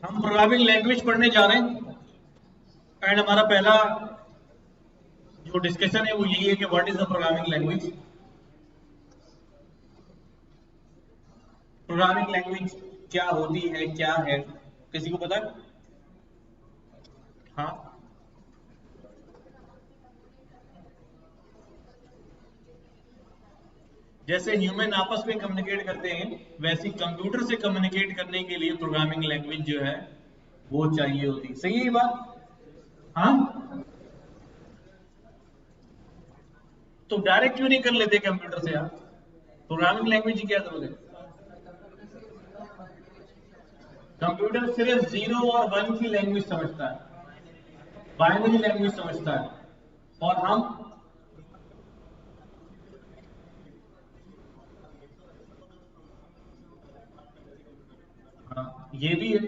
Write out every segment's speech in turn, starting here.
हम programming language पढ़ने जा रहे हैं एंड हमारा पहला जो डिस्कशन है वो यही है कि what is the programming language. Programming language क्या होती है, क्या है, किसी को पता है? हाँ, जैसे ह्यूमन आपस में कम्युनिकेट करते हैं वैसे कंप्यूटर से कम्युनिकेट करने के लिए प्रोग्रामिंग लैंग्वेज जो है वो चाहिए होती है। सही है ये बात? हाँ, तो डायरेक्ट क्यों नहीं कर लेते कंप्यूटर से आप? प्रोग्रामिंग लैंग्वेज की क्या जरूरत है? कंप्यूटर सिर्फ 0 और 1 की लैंग्वेज समझता है, बाइनरी लैंग्वेज समझता है। और हम, हाँ, ये भी है।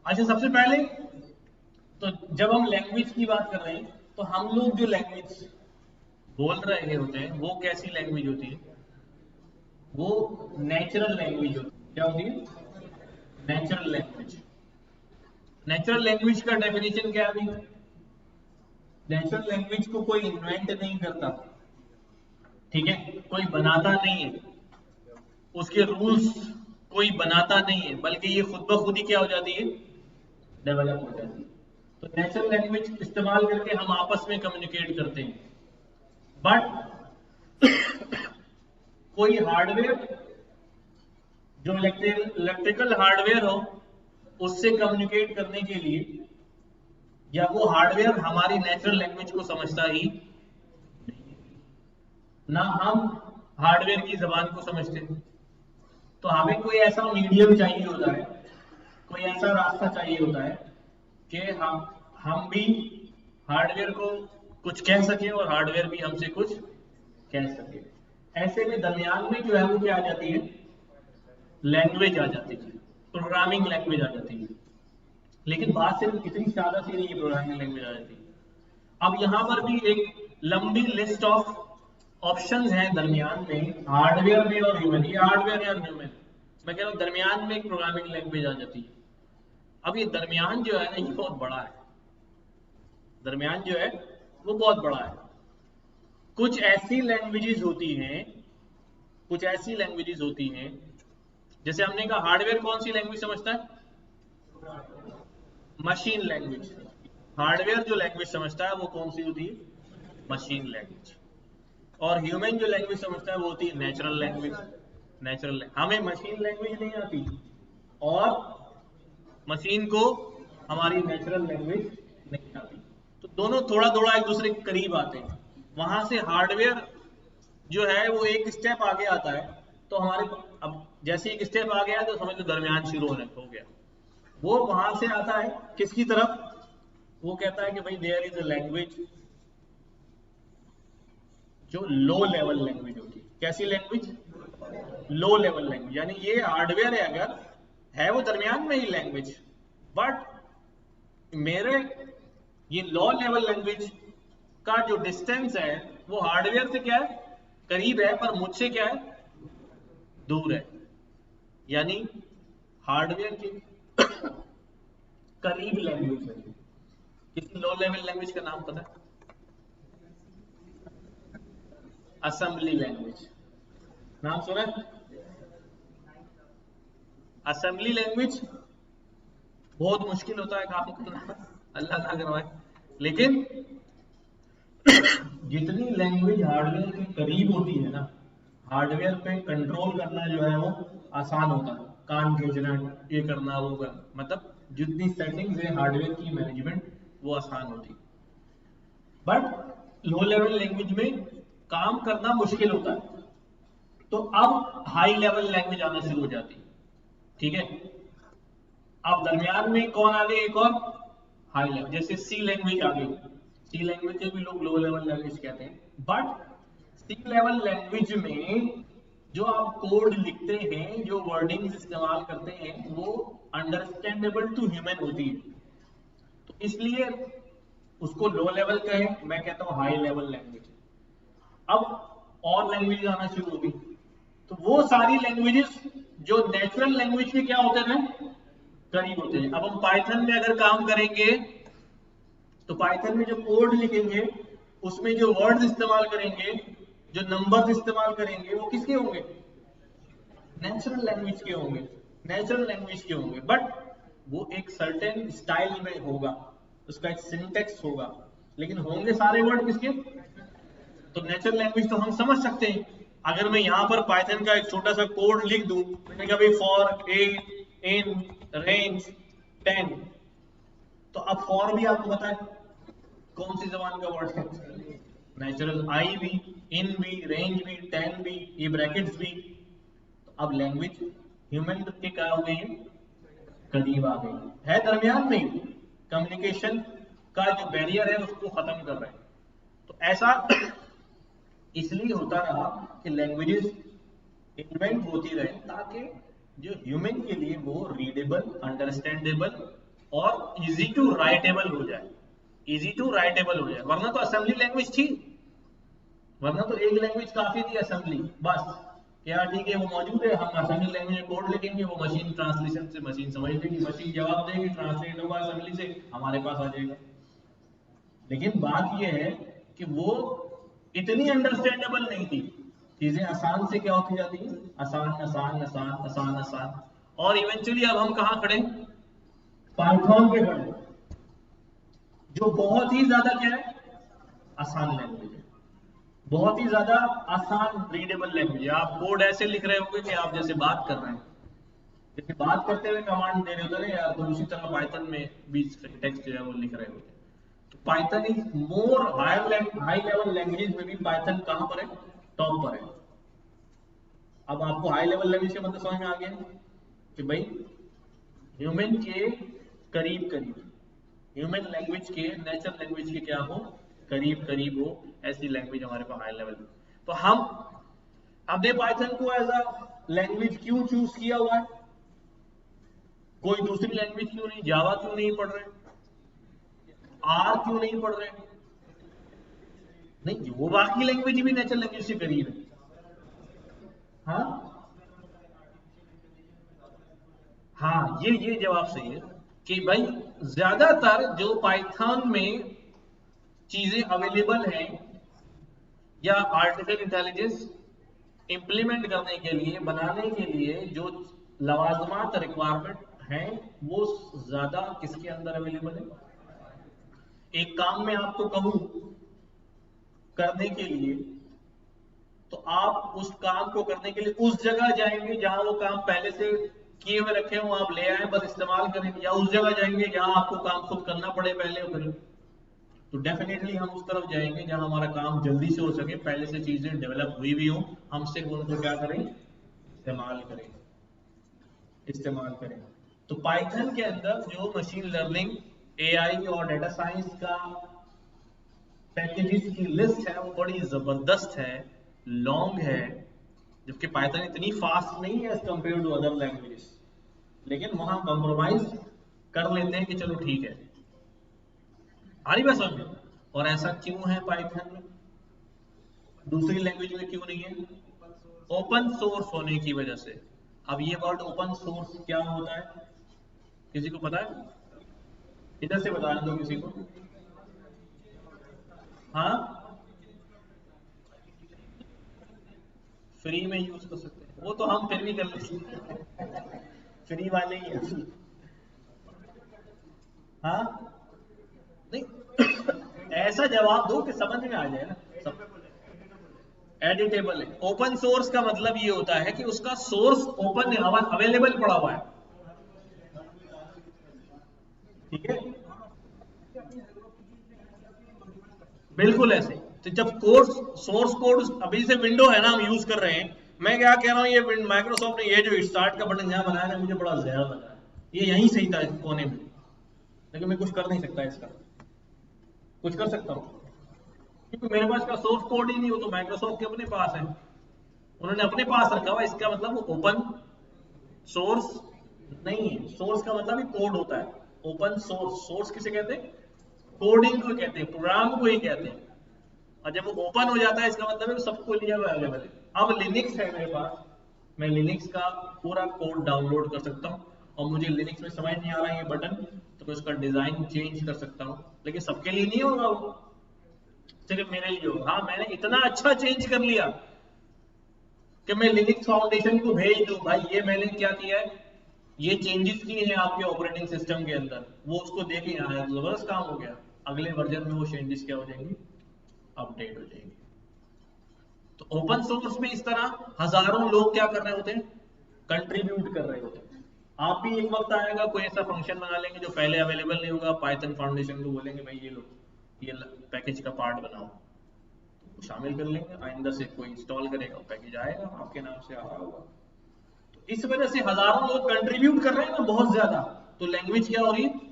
अच्छा, सबसे पहले तो जब हम लैंग्वेज की बात कर रहे हैं तो हम लोग जो लैंग्वेज बोल रहे होते हैं वो कैसी लैंग्वेज होती है? वो नेचुरल लैंग्वेज होती है। क्या होती है? Natural language. नेचुरल लैंग्वेज का डेफिनेशन क्या है अभी? नेचुरल लैंग्वेज को कोई इन्वेंट नहीं करता, ठीक है, कोई बनाता नहीं है, उसके रूल्स कोई बनाता नहीं है, बल्कि ये खुद ब खुद ही क्या हो जाती है? डेवलप हो जाती है। तो नेचुरल लैंग्वेज इस्तेमाल करके हम आपस में कम्युनिकेट करते हैं। बट कोई हार्डवेयर, जो इलेक्ट्रिकल हार्डवेयर हो, उससे कम्युनिकेट करने के लिए, या वो हार्डवेयर हमारी नेचुरल लैंग्वेज को समझता ही ना, हम हार्डवेयर की जबान को समझते हैं। तो हमें कोई ऐसा मीडियम चाहिए होता है, कोई ऐसा रास्ता चाहिए होता है कि हम भी हार्डवेयर को कुछ कह सके और हार्डवेयर भी हमसे कुछ कह सके। ऐसे में दरमियान में जो है वो क्या आ जाती है? लैंग्वेज आ जाती है, प्रोग्रामिंग लैंग्वेज आ जाती है। लेकिन बात सिर्फ इतनी सादा सी नहीं है, प्रोग्रामिंग लैंग्वेज आ जाती है। अब यहाँ पर भी एक लंबी लिस्ट ऑफ ऑप्शंस हैं दरमियान में, हार्डवेयर में और ह्यूमन। ये हार्डवेयर या ह्यूमन, मैं कह रहा हूँ दरमियान में एक प्रोग्रामिंग लैंग्वेज आ जाती है। अब ये दरमियान जो है ना, ये बहुत बड़ा है। दरमियान जो है वो बहुत बड़ा है। कुछ ऐसी लैंग्वेजेस होती हैं, कुछ ऐसी लैंग्वेजेस होती हैं, जैसे हमने कहा हार्डवेयर कौन सी लैंग्वेज समझता है? Machine language. हार्डवेयर जो लैंग्वेज समझता है वो कौन सी होती है? Machine language. और ह्यूमन जो लैंग्वेज समझता है वो होती है नेचुरल लैंग्वेज। नेचुरल, हमें मशीन लैंग्वेज नहीं आती और मशीन को हमारी नेचुरल लैंग्वेज नहीं आती, तो दोनों थोड़ा थोड़ा एक दूसरे के करीब आते हैं। वहां से हार्डवेयर जो है वो एक स्टेप आगे आता है। तो हमारे, अब जैसे एक स्टेप आ गया तो समझ लो दरमियान शुरू होने हो गया। वो वहां से आता है किसकी तरफ? वो कहता है कि भाई देयर इज अ लैंग्वेज जो लो लेवल लैंग्वेज होती है। कैसी लैंग्वेज? Low level language. यानी ये हार्डवेयर है, अगर है वो दरमियान में ही लैंग्वेज, बट मेरे ये लो लेवल लैंग्वेज का जो डिस्टेंस है वो हार्डवेयर से क्या है? करीब है, पर मुझसे क्या है? दूर है। यानी हार्डवेयर के करीब लैंग्वेज है। किसी लो लेवल लैंग्वेज का नाम पता है? Assembly language. नाम सुना है? असेंबली लैंग्वेज बहुत मुश्किल होता है काम करना, अल्लाह ना करवाए। लेकिन जितनी लैंग्वेज हार्डवेयर के करीब होती है ना, हार्डवेयर पे कंट्रोल करना जो है वो आसान होता है। कान खींचना, ये करना, वो करना, मतलब जितनी सेटिंग्स है हार्डवेयर की मैनेजमेंट वो आसान होती है। बट लो लेवल लैंग्वेज में काम करना मुश्किल होता है। तो अब हाई लेवल लैंग्वेज आना शुरू हो जाती है, ठीक है। अब दरमियान में कौन आ गए? एक और हाई लेवल, जैसे सी लैंग्वेज आ गई। सी लैंग्वेज को भी लोग लो लेवल लैंग्वेज कहते हैं। बट सी लेवल लैंग्वेज में जो आप कोड लिखते हैं, जो वर्डिंग्स इस्तेमाल करते हैं, वो अंडरस्टैंडेबल टू ह्यूमन होती है। तो इसलिए उसको लो लेवल कहें, मैं कहता हूं हाई लेवल लैंग्वेज। अब और लैंग्वेज आना शुरू होगी, तो वो सारी लैंग्वेजेस जो नेचुरल लैंग्वेज के क्या होते थे? करीब होते हैं। अब हम पाइथन में अगर काम करेंगे तो पाइथन में जो कोड लिखेंगे उसमें जो वर्ड्स इस्तेमाल करेंगे, जो नंबर्स इस्तेमाल करेंगे, वो किसके होंगे? नेचुरल लैंग्वेज के होंगे, नेचुरल लैंग्वेज के होंगे। बट वो एक सर्टेन स्टाइल में होगा, उसका एक सिंटेक्स होगा, लेकिन होंगे सारे वर्ड किसके? तो नेचुरल लैंग्वेज तो हम समझ सकते हैं। अगर मैं यहाँ पर पाइथन का एक छोटा सा कोड लिख दूं, मैंने कहा भाई फॉर ए इन रेंज 10, तो अब फॉर भी आपको पता है कौन सी जबान का वर्ड है? नेचुरल। आई भी, इन भी, रेंज भी, 10 भी, ये ब्रैकेट्स भी। तो अब लैंग्वेज ह्यूमन के क्या हो गई है? करीब आ गई है, दरमियान में कम्युनिकेशन का जो बैरियर है उसको खत्म कर रहे हैं। तो ऐसा इसलिए होता रहा कि लैंग्वेजेस इन्वेंट होती रहे ताकि जो ह्यूमन के लिए वो रीडेबल, अंडरस्टैंडेबल और इजी टू राइटेबल हो जाए, इजी टू राइटेबल हो जाए। वरना तो असेंबली लैंग्वेज थी, वरना तो एक लैंग्वेज काफी थी असेंबली, बस क्या ठीक है वो मौजूद है, हम असेंबली लैंग्वेज में कोड लिखेंगे, वो मशीन ट्रांसलेशन से मशीन समझ लेगी, मशीन जवाब देगी, ट्रांसलेट होगा असेंबली से, हमारे पास आ जाएगा। लेकिन बात यह है कि वो इतनी अंडरस्टैंडेबल नहीं थी। चीजें आसान से क्या होती जाती है? आसान आसान आसान आसान आसान, और इवेंचुअली अब हम कहां खड़े? पाइथन पे खड़े, जो बहुत ही ज्यादा क्या है? आसान लैंग्वेज है, बहुत ही ज्यादा आसान रीडेबल लैंग्वेज है। आप कोड ऐसे लिख रहे होंगे कि आप जैसे बात कर रहे हैं, जैसे बात करते हुए कमांड दे रहे होते हैं यार, तो उसी तरह पाइथन में बीच टेक्स्ट जो है वो लिख रहे होते हैं। तो Python is more high level language में भी पाइथन कहां पर है? टॉप पर है। अब आपको हाई लेवल लैंग्वेज का मतलब समझ में आ गया कि भाई ह्यूमन के करीब करीब, ह्यूमन लैंग्वेज के, नेचुरल लैंग्वेज के क्या हो? करीब करीब हो, ऐसी लैंग्वेज हमारे पास हाई लेवल में। तो हमने पाइथन को एज अ लैंग्वेज क्यों चूज किया हुआ है? कोई दूसरी लैंग्वेज क्यों नहीं? जावा क्यों नहीं पढ़ रहे? आर क्यों नहीं पढ़ रहे? नहीं, वो बाकी लैंग्वेज भी नेचुरल लैंग्वेज से करीब है। हाँ हाँ, ये जवाब सही है कि भाई ज्यादातर जो पाइथन में चीजें अवेलेबल हैं या आर्टिफिशियल इंटेलिजेंस इंप्लीमेंट करने के लिए, बनाने के लिए जो लवाजमात रिक्वायरमेंट हैं, वो ज्यादा किसके अंदर अवेलेबल है? एक काम में आपको कहूं करने के लिए, तो आप उस काम को करने के लिए उस जगह जाएंगे जहां वो काम पहले से किए हुए रखे हो, आप ले आए बस इस्तेमाल करेंगे, या उस जगह जाएंगे जहां आपको काम खुद करना पड़े पहले करें? तो डेफिनेटली हम उस तरफ जाएंगे जहां हमारा काम जल्दी से हो सके, पहले से चीजें डेवलप हुई भी हो, हम सिर्फ उनको क्या करें? इस्तेमाल करें, इस्तेमाल करें। तो पाइथन के अंदर जो मशीन लर्निंग, एआई और डेटा साइंस का पैकेजेस की लिस्ट है वो बड़ी जबरदस्त है, लॉन्ग है। जबकि पाइथन इतनी फास्ट नहीं है as compare to other languages, लेकिन वहां कंप्रोमाइज कर लेते हैं कि चलो ठीक है। आ रही बात समझ में? और ऐसा क्यों है पाइथन में, दूसरी लैंग्वेज में क्यों नहीं है? ओपन सोर्स होने की वजह से। अब ये वर्ड ओपन सोर्स क्या होता है, किसी को पता है? इधर से बता दो किसी को। हाँ, फ्री में यूज कर सकते हैं, वो तो हम फिर भी कर लेते फ्री वाले ही हैं। हाँ नहीं ऐसा जवाब दो कि समझ में आ जाए ना सब। एडिटेबल है। ओपन सोर्स का मतलब ये होता है कि उसका सोर्स ओपन अवेलेबल पड़ा हुआ है, ठीक है? बिल्कुल ऐसे। तो जब कोड, सोर्स कोड अभी से विंडो है ना हम यूज कर रहे हैं, मैं क्या कह रहा हूँ, ये माइक्रोसॉफ्ट ने ये जो स्टार्ट का बटन यहाँ बनाया ना, मुझे बड़ा जहर लगा है। ये यहीं सही था कोने में, लेकिन मैं कुछ कर नहीं सकता इसका। कुछ कर सकता हूँ क्योंकि मेरे पास का सोर्स कोड ही नहीं, हो तो माइक्रोसॉफ्ट के अपने पास है, उन्होंने अपने पास रखा हुआ। इसका मतलब वो ओपन सोर्स नहीं है। सोर्स का मतलब ही कोड होता है। ओपन सोर्स, सोर्स किसे कहते हैं? कोडिंग को कहते हैं, प्रोग्राम को ही कहते हैं। और जब वो ओपन हो जाता है इसका मतलब है सबको लिए अवेलेबल है। अब लिनक्स है मेरे पास, मैं लिनक्स का पूरा कोड डाउनलोड कर सकता हूँ और मुझे लिनक्स में समझ नहीं आ रहा है ये बटन, तो मैं उसका डिजाइन चेंज कर सकता हूँ। लेकिन सबके लिए नहीं होगा वो, सिर्फ मेरे लिए होगा। हाँ, मैंने इतना अच्छा चेंज कर लिया कि मैं लिनक्स फाउंडेशन को भेज दूं, भाई ये मैंने क्या किया है, ये चेंजेस किए हैं आपके ऑपरेटिंग सिस्टम के अंदर, वो उसको देखे यहाँ है, जबरदस्त काम हो गया। अगले वर्जन में वो चेंजेस क्या हो जाएंगी, अपडेट हो जाएंगी। तो ओपन सोर्स में इस तरह हजारों लोग क्या कर रहे होते हैं, कंट्रीब्यूट कर रहे होते हैं। आप भी एक वक्त आएगा कोई ऐसा फंक्शन बना लेंगे जो पहले अवेलेबल नहीं होगा, पाइथन फाउंडेशन को बोलेंगे भाई ये लो, ये पैकेज का पार्ट बनाओ, तो शामिल कर लेंगे। आइंदा से कोई इंस्टॉल करेगा, पैकेज आएगा आपके नाम से आ रहा होगा। तो इस वजह से हजारों लोग कंट्रीब्यूट कर रहे हैं ना, बहुत ज्यादा, तो लैंग्वेज क्या हो रही है,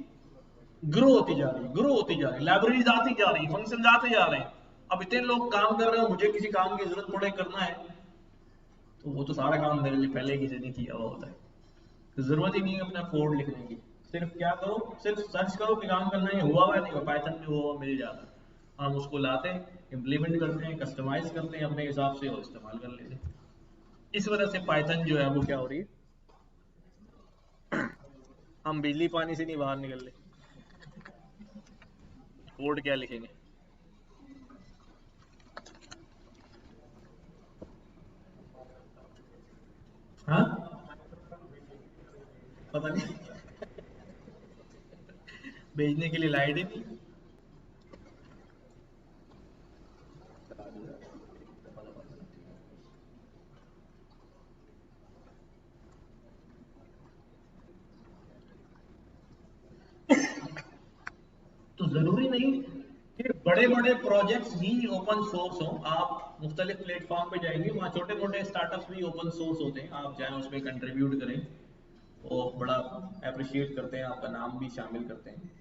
ग्रो होती जा रही है, ग्रो होती जा रही है, लाइब्रेरीज आती जा रही है, फंक्शन आते जा रहे हैं। अब इतने लोग काम कर रहे हो, मुझे किसी काम की जरूरत पड़े करना है, तो वो तो सारा काम मेरे लिए पहले किसी ने किया हुआ होता है, तो जरूरत ही नहीं है अपना कोड लिखने की। सिर्फ क्या करो, सिर्फ सर्च करो कि काम करना है, हुआ हुआ नहीं हुआ, पाइथन में हुआ हुआ मिल जाता है। हम उसको लाते हैं, इम्प्लीमेंट करते हैं, कस्टमाइज करते हैं अपने हिसाब से और इस्तेमाल कर लेते हैं। इस वजह से पाइथन जो है वो क्या हो रही है, हम बिजली पानी से नहीं बाहर निकल रहे, कोड क्या लिखेंगे। हाँ, पता नहीं भेजने के लिए लाइट ही नहीं। तो जरूरी नहीं कि बड़े बड़े प्रोजेक्ट्स ही ओपन सोर्स हो। आप मुख्तलिफ प्लेटफॉर्म पे जाएंगे, वहाँ छोटे मोटे स्टार्टअप्स भी ओपन सोर्स होते हैं, आप जाए उसमें कंट्रीब्यूट करें, वो बड़ा अप्रिशिएट करते हैं, आपका नाम भी शामिल करते हैं।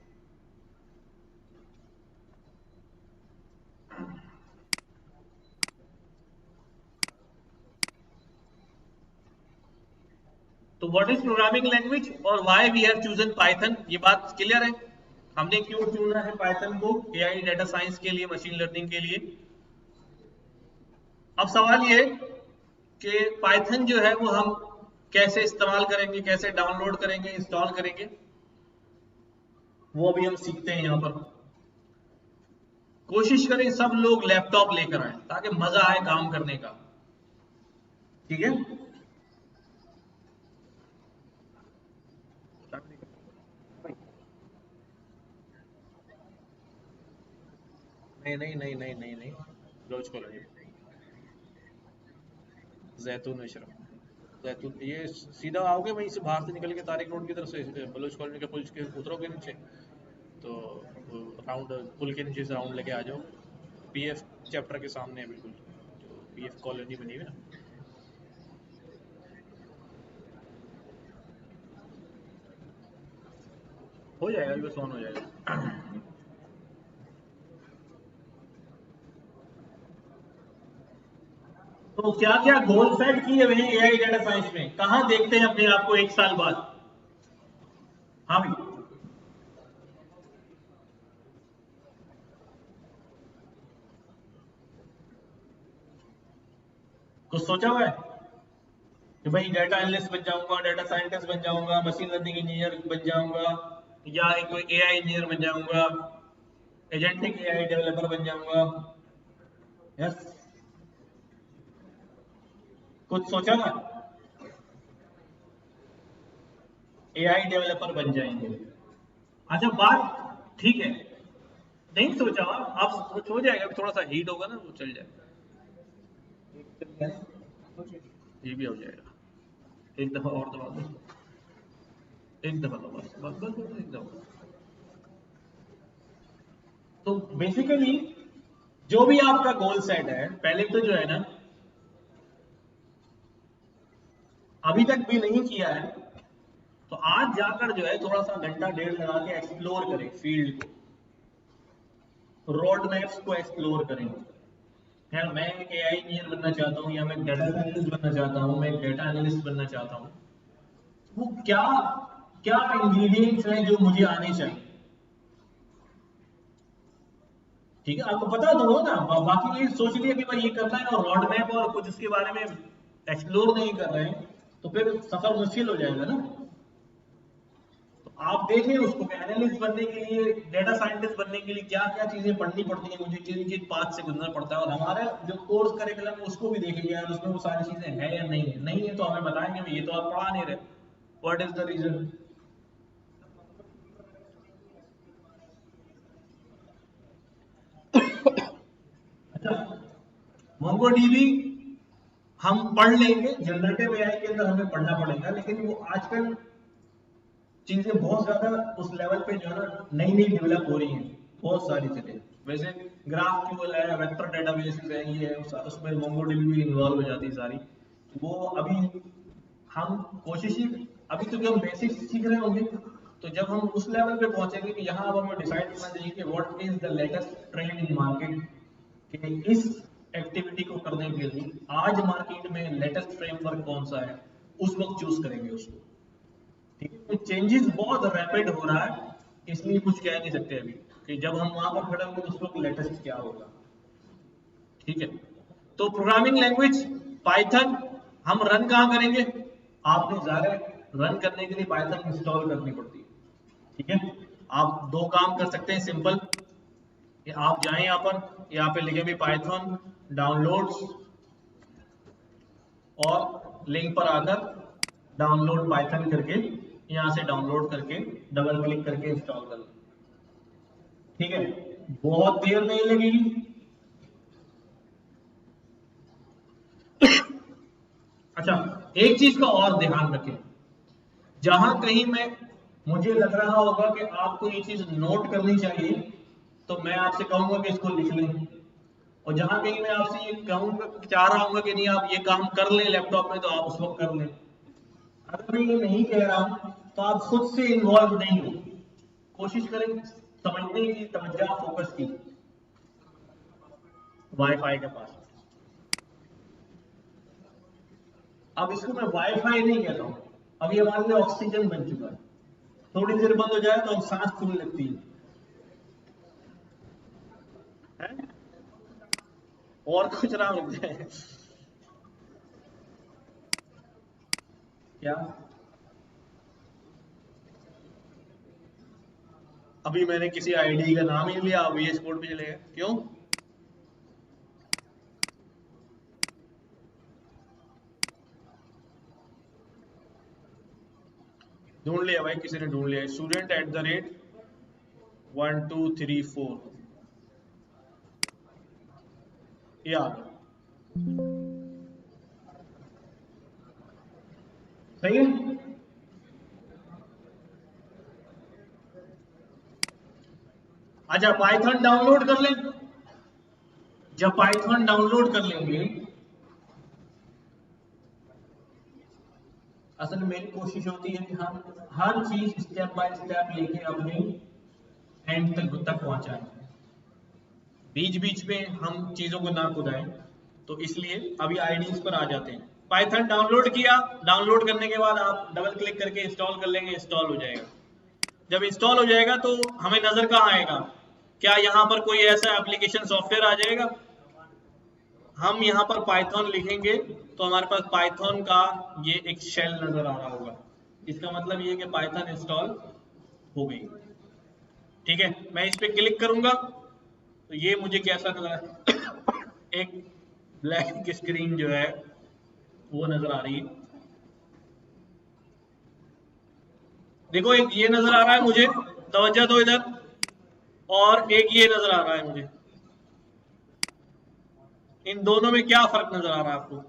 तो व्हाट इज प्रोग्रामिंग लैंग्वेज और why we have chosen Python, ये बात क्लियर है। हमने क्यों चुना है पाइथन को एआई डेटा साइंस के लिए, मशीन लर्निंग के लिए। अब सवाल ये कि पाइथन जो है वो हम कैसे इस्तेमाल करेंगे, कैसे डाउनलोड करेंगे, इंस्टॉल करेंगे, वो अभी हम सीखते हैं। यहां पर कोशिश करें सब लोग लैपटॉप लेकर आए ताकि मजा आए काम करने का, ठीक है। नहीं नहीं नहीं नहीं नहीं नहीं, रोज कॉलोनी, जैतून मिश्रा, जैतून, ये सीधा आओगे वहीं से बाहर से निकल के तारिक रोड की तरफ से बलोच कॉलोनी के पुल के उतरोगे नीचे, तो राउंड पुल के नीचे से राउंड लेके आ जाओ, पीएफ चैप्टर के सामने है बिल्कुल, जो पीएफ कॉलोनी बनी हुई है ना। हो जाएगा, बस ऑन हो जाएगा। तो क्या क्या गोल सेट किए हुए हैं एआई डेटा साइंस में, कहां देखते हैं अपने आप को एक साल बाद। हाँ भाई, कुछ सोचा हुआ है कि भाई डेटा एनालिस्ट बन जाऊंगा, डेटा साइंटिस्ट बन जाऊंगा, मशीन लर्निंग इंजीनियर बन जाऊंगा, या कोई एआई इंजीनियर बन जाऊंगा, एजेंटिक एआई डेवलपर बन जाऊंगा। यस, कुछ सोचा ना, एआई डेवलपर बन जाएंगे। अच्छा बात ठीक है, नहीं सोचा हुआ, आप हो जाएगा, थोड़ा सा हीट होगा ना वो चल जाएगा, ये भी हो जाएगा। एक दफा और दबा दो, एक दफा दबा, बस बस बस एक दफा। तो बेसिकली जो भी आपका गोल सेट है, पहले तो जो है ना, अभी तक भी नहीं किया है, तो आज जाकर जो है थोड़ा सा घंटा डेढ़ लगा के एक्सप्लोर करें फील्ड को, रोड मैप्स को एक्सप्लोर करें। यार मैं एक एआई इंजीनियर बनना चाहता हूँ, या मैं डेटा साइंटिस्ट बनना चाहता हूँ, मैं एक डेटा एनालिस्ट बनना चाहता हूँ, वो क्या क्या इंग्रेडिएंट्स हैं जो मुझे आने चाहिए, ठीक है। आपको पता तो हो ना, बाकी ये सोच लिया कि भाई ये करना है और रोड मैप और कुछ इसके बारे में एक्सप्लोर नहीं कर रहे हैं, तो फिर सफर मुश्किल हो जाएगा ना। आप देखें उसको कि एनालिस्ट बनने के लिए, डेटा साइंटिस्ट बनने के लिए क्या क्या चीजें पढ़नी पड़ती हैं, मुझे किन किन पाथ से गुजरना पड़ता है, और हमारा जो कोर्स करिकुलम उसको भी देखेंगे यार उसमें वो सारी चीजें हैं या नहीं है। नहीं है तो हमें बताएंगे ये तो आप पढ़ा नहीं रहे, व्हाट इज द रीजन। अच्छा, मोंगोडीबी हम पढ़ लेंगे, जनरेटिव एआई के अंदर हमें पढ़ना पड़ेगा, लेकिन वो आजकल चीजें बहुत ज्यादा उस लेवल पे जो है ना नई नई डेवलप हो रही हैं, बहुत सारी चीजें। वैसे ग्राफ क्यूएल है, वेक्टर डेटाबेस है, ये है, उसमें मोंगोडीबी भी इन्वॉल्व हो जाती है सारी। वो अभी हम कोशिश ही, अभी तो जब हम बेसिक्स सीख रहे होंगे, तो जब हम उस लेवल पे पहुंचेंगे कि यहाँ अब हमें डिसाइड करना चाहिए कि what is the latest trend in market, कि इस एक्टिविटी को करने के लिए आज मार्केट में लेटेस्ट फ्रेमवर्क कौन सा है, उस वक्त चूज करेंगे उसको। ठीक है, तो चेंजेस बहुत रैपिड हो रहा है, इसलिए कुछ कह नहीं सकते अभी कि जब हम वहां पर खड़े होंगे तो उस वक्त लेटेस्ट क्या होगा। ठीक है, तो प्रोग्रामिंग लैंग्वेज पाइथन हम रन कहाँ करेंगे, आपने जारे रन करने के लिए पाइथन इंस्टॉल करनी पड़ती है। ठीक है, आप दो काम कर सकते हैं सिंपल, कि आप जाएं यहाँ पे लिखे भी पाइथन डाउनलोड्स, और लिंक पर आकर डाउनलोड पाइथन करके यहाँ से डाउनलोड करके डबल क्लिक करके इंस्टॉल कर लें। ठीक है, बहुत देर नहीं लगेगी। अच्छा, एक चीज का और ध्यान रखें, जहां कहीं में मुझे लग रहा होगा कि आपको ये चीज नोट करनी चाहिए, तो मैं आपसे कहूंगा कि इसको लिख लें, और जहां कहीं मैं आपसे ये कहूंगा, चाह रहा हूं कि नहीं आप ये काम कर लें लैपटॉप में, तो आप उस वक्त कर लें। अगर मैं ये नहीं कह रहा हूं तो आप खुद से इन्वॉल्व नहीं हो, कोशिश करें समझने की, तवज्जो फोकस की। वाईफाई के पास, अब इसको मैं वाईफाई नहीं कहता हूं, अभी हमारे लिए ऑक्सीजन बन चुका है। थोड़ी देर बंद हो जाए तो हम सांस फूलने लगती है? और कुछ ना लग जाए क्या? अभी मैंने किसी आईडी का नाम ही लिया, वीएस कोड पे चले गए, क्यों? ढूंढ लिया भाई, किसी ने ढूंढ लिया, स्टूडेंट एट द रेट 1234, ये आ गया। सही है। अच्छा, पाइथन डाउनलोड कर लें। जब पाइथन डाउनलोड कर लेंगे, असल में मेरी कोशिश होती है कि हम हर चीज स्टेप बाय स्टेप लेके अपनी एंड तक पहुंचाएं, बीच बीच में हम चीजों को ना कुदाएं। तो इसलिए अभी आईडीज पर आ जाते हैं। पाइथन डाउनलोड किया, डाउनलोड करने के बाद आप डबल क्लिक करके इंस्टॉल कर लेंगे, इंस्टॉल हो जाएगा। जब इंस्टॉल हो जाएगा तो हमें नजर कहाँ आएगा, क्या यहाँ पर कोई ऐसा एप्लीकेशन सॉफ्टवेयर आ जाएगा? हम यहाँ पर पाइथन लिखेंगे तो हमारे पास पाइथन का ये एक शेल नजर आ रहा होगा, इसका मतलब ये कि पाइथन इंस्टॉल हो गई। ठीक है, मैं इस पे क्लिक करूंगा तो ये मुझे कैसा नजर आ एक ब्लैक स्क्रीन जो है वो नजर आ रही है। देखो, एक ये नजर आ रहा है मुझे, तवज्जो दो इधर, और एक ये नजर आ रहा है मुझे। इन दोनों में क्या फर्क नजर आ रहा है आपको?